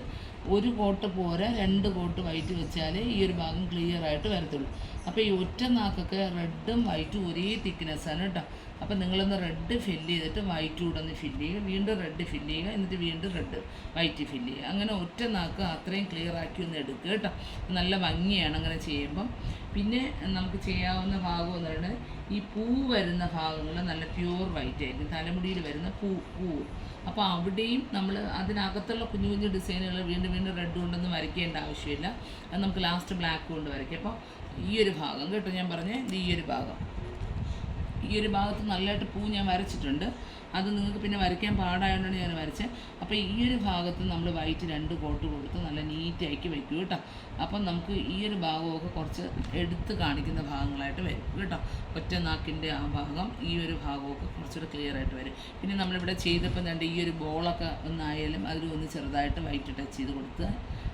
1 കോട്ട് പോരാ, 2 കോട്ട് വൈറ്റ് വെച്ചാലേ ഈ ഒരു ഭാഗം ക്ലിയർ ആയിട്ട് വരത്തുള്ളൂ. അപ്പോൾ ഈ ഒറ്റ നാക്കൊക്കെ റെഡും വൈറ്റും ഒരേ തിക്നെസ്സാണ് കേട്ടോ. അപ്പോൾ നിങ്ങളൊന്ന് റെഡ് ഫില്ല് ചെയ്തിട്ട് വൈറ്റ് കൂടെ ഒന്ന് ഫില്ല് ചെയ്യുക, വീണ്ടും റെഡ് ഫില്ല് ചെയ്യുക, എന്നിട്ട് വീണ്ടും റെഡ് വൈറ്റ് ഫില്ല് ചെയ്യുക. അങ്ങനെ ഒറ്റ നാക്ക് അത്രയും ക്ലിയർ ആക്കി ഒന്ന് എടുക്കുക കേട്ടോ. നല്ല ഭംഗിയാണ് അങ്ങനെ ചെയ്യുമ്പം. പിന്നെ നമുക്ക് ചെയ്യാവുന്ന ഭാഗം എന്ന് പറയുന്നത് ഈ പൂ വരുന്ന ഭാഗങ്ങൾ നല്ല പ്യൂർ വൈറ്റ് ആയിരിക്കും, തലമുടിയിൽ വരുന്ന പൂവ്. അപ്പോൾ അവിടെയും നമ്മൾ അതിനകത്തുള്ള കുഞ്ഞു കുഞ്ഞു ഡിസൈനുകൾ വീണ്ടും വീണ്ടും റെഡ് കൊണ്ടൊന്നും വരയ്ക്കേണ്ട ആവശ്യമില്ല. അത് നമുക്ക് ലാസ്റ്റ് ബ്ലാക്ക് കൊണ്ട് വരയ്ക്കാം. അപ്പോൾ ഈ ഒരു ഭാഗം കേട്ടോ ഞാൻ പറഞ്ഞ ഈ ഒരു ഭാഗത്ത് നല്ലതായിട്ട് പൂ ഞാൻ വരച്ചിട്ടുണ്ട്. അത് നിങ്ങൾക്ക് പിന്നെ വരയ്ക്കാൻ പാടായതുകൊണ്ടാണ് ഞാൻ വരച്ചത്. അപ്പോൾ ഈ ഒരു ഭാഗത്ത് നമ്മൾ വൈറ്റ് 2 കോട്ട് കൊടുത്ത് നല്ല നീറ്റാക്കി വയ്ക്കും കേട്ടോ. അപ്പം നമുക്ക് ഈ ഒരു ഭാഗമൊക്കെ കുറച്ച് എടുത്ത് കാണിക്കുന്ന ഭാഗങ്ങളായിട്ട് വരും കേട്ടോ. ഒറ്റ നാക്കിൻ്റെ ആ ഭാഗം, ഈ ഒരു ഭാഗമൊക്കെ കുറച്ചുകൂടെ ക്ലിയർ ആയിട്ട് വരും. പിന്നെ നമ്മളിവിടെ ചെയ്തപ്പോൾ രണ്ട് ഈ ഒരു ബോളൊക്കെ ഒന്നായാലും അതിലൊന്ന് ചെറുതായിട്ട് വൈറ്റ് ടച്ച് ചെയ്ത് കൊടുത്ത്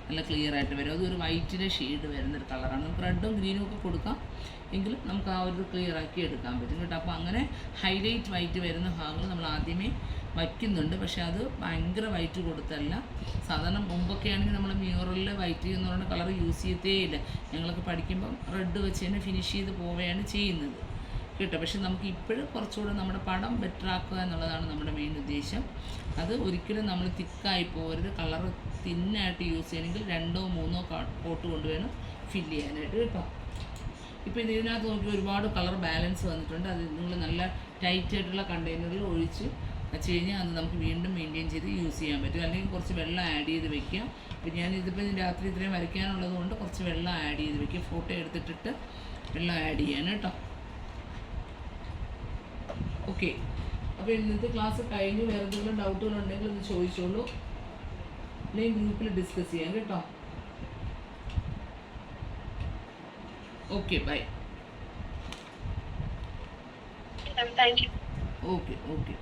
നല്ല ക്ലിയർ ആയിട്ട് വരും. അതൊരു വൈറ്റിൻ്റെ ഷെയ്ഡ് വരുന്നൊരു കളറാണ്. നമുക്ക് റെഡും ഗ്രീനും ഒക്കെ കൊടുക്കാം, എങ്കിലും നമുക്ക് ആ ഒരു ക്ലിയർ ആക്കി എടുക്കാൻ പറ്റും കേട്ടോ. അപ്പോൾ അങ്ങനെ ഹൈലൈറ്റ് വൈറ്റ് വരുന്ന ഭാഗങ്ങൾ നമ്മൾ ആദ്യമേ വയ്ക്കുന്നുണ്ട്. പക്ഷേ അത് ഭയങ്കര വൈറ്റ് കൊടുത്തല്ല. സാധാരണ മുമ്പൊക്കെ ആണെങ്കിൽ നമ്മൾ മ്യൂറലിൽ വൈറ്റ് എന്ന് പറയുന്ന കളർ യൂസ് ചെയ്യത്തേ ഇല്ല. ഞങ്ങളൊക്കെ പഠിക്കുമ്പം റെഡ് വെച്ച് തന്നെ ഫിനിഷ് ചെയ്ത് പോവുകയാണ് ചെയ്യുന്നത് കേട്ടോ. പക്ഷെ നമുക്ക് ഇപ്പോഴും കുറച്ചുകൂടെ നമ്മുടെ പടം ബെറ്റർ ആക്കുക എന്നുള്ളതാണ് നമ്മുടെ മെയിൻ ഉദ്ദേശം. അത് ഒരിക്കലും നമ്മൾ തിക്കായി പോകരുത്. കളർ തിന്നായിട്ട് യൂസ് ചെയ്യണമെങ്കിൽ 2 or 3 കോട്ട് കൊണ്ട് വേണം ഫില്ല് ചെയ്യാനായിട്ട് കേട്ടോ. ഇപ്പോൾ ഇതിനകത്ത് നോക്കി ഒരുപാട് കളർ ബാലൻസ് വന്നിട്ടുണ്ട്. അത് നിങ്ങൾ നല്ല ടൈറ്റായിട്ടുള്ള കണ്ടെയ്നറിൽ ഒഴിച്ച് വെച്ച് കഴിഞ്ഞാൽ അത് നമുക്ക് വീണ്ടും മെയിൻറ്റെയിൻ ചെയ്ത് യൂസ് ചെയ്യാൻ പറ്റും. അല്ലെങ്കിൽ കുറച്ച് വെള്ളം ആഡ് ചെയ്ത് വെക്കാം. അപ്പോൾ ഞാനിതിപ്പോൾ രാത്രി ഇത്രയും വരയ്ക്കാനുള്ളത് കൊണ്ട് കുറച്ച് വെള്ളം ആഡ് ചെയ്ത് വെക്കാം. ഫോട്ടോ എടുത്തിട്ടിട്ട് വെള്ളം ആഡ് ചെയ്യാൻ കേട്ടോ. ഓക്കെ. അപ്പോൾ ഇന്നത്തെ ക്ലാസ് കഴിഞ്ഞ് വേറെ എന്തെങ്കിലും ഡൗട്ടുകളുണ്ടെങ്കിൽ ഒന്ന് ചോദിച്ചോളൂ, അല്ലെങ്കിൽ ഗ്രൂപ്പിൽ ഡിസ്കസ് ചെയ്യാം കേട്ടോ. Okay, bye. Thank you. Okay.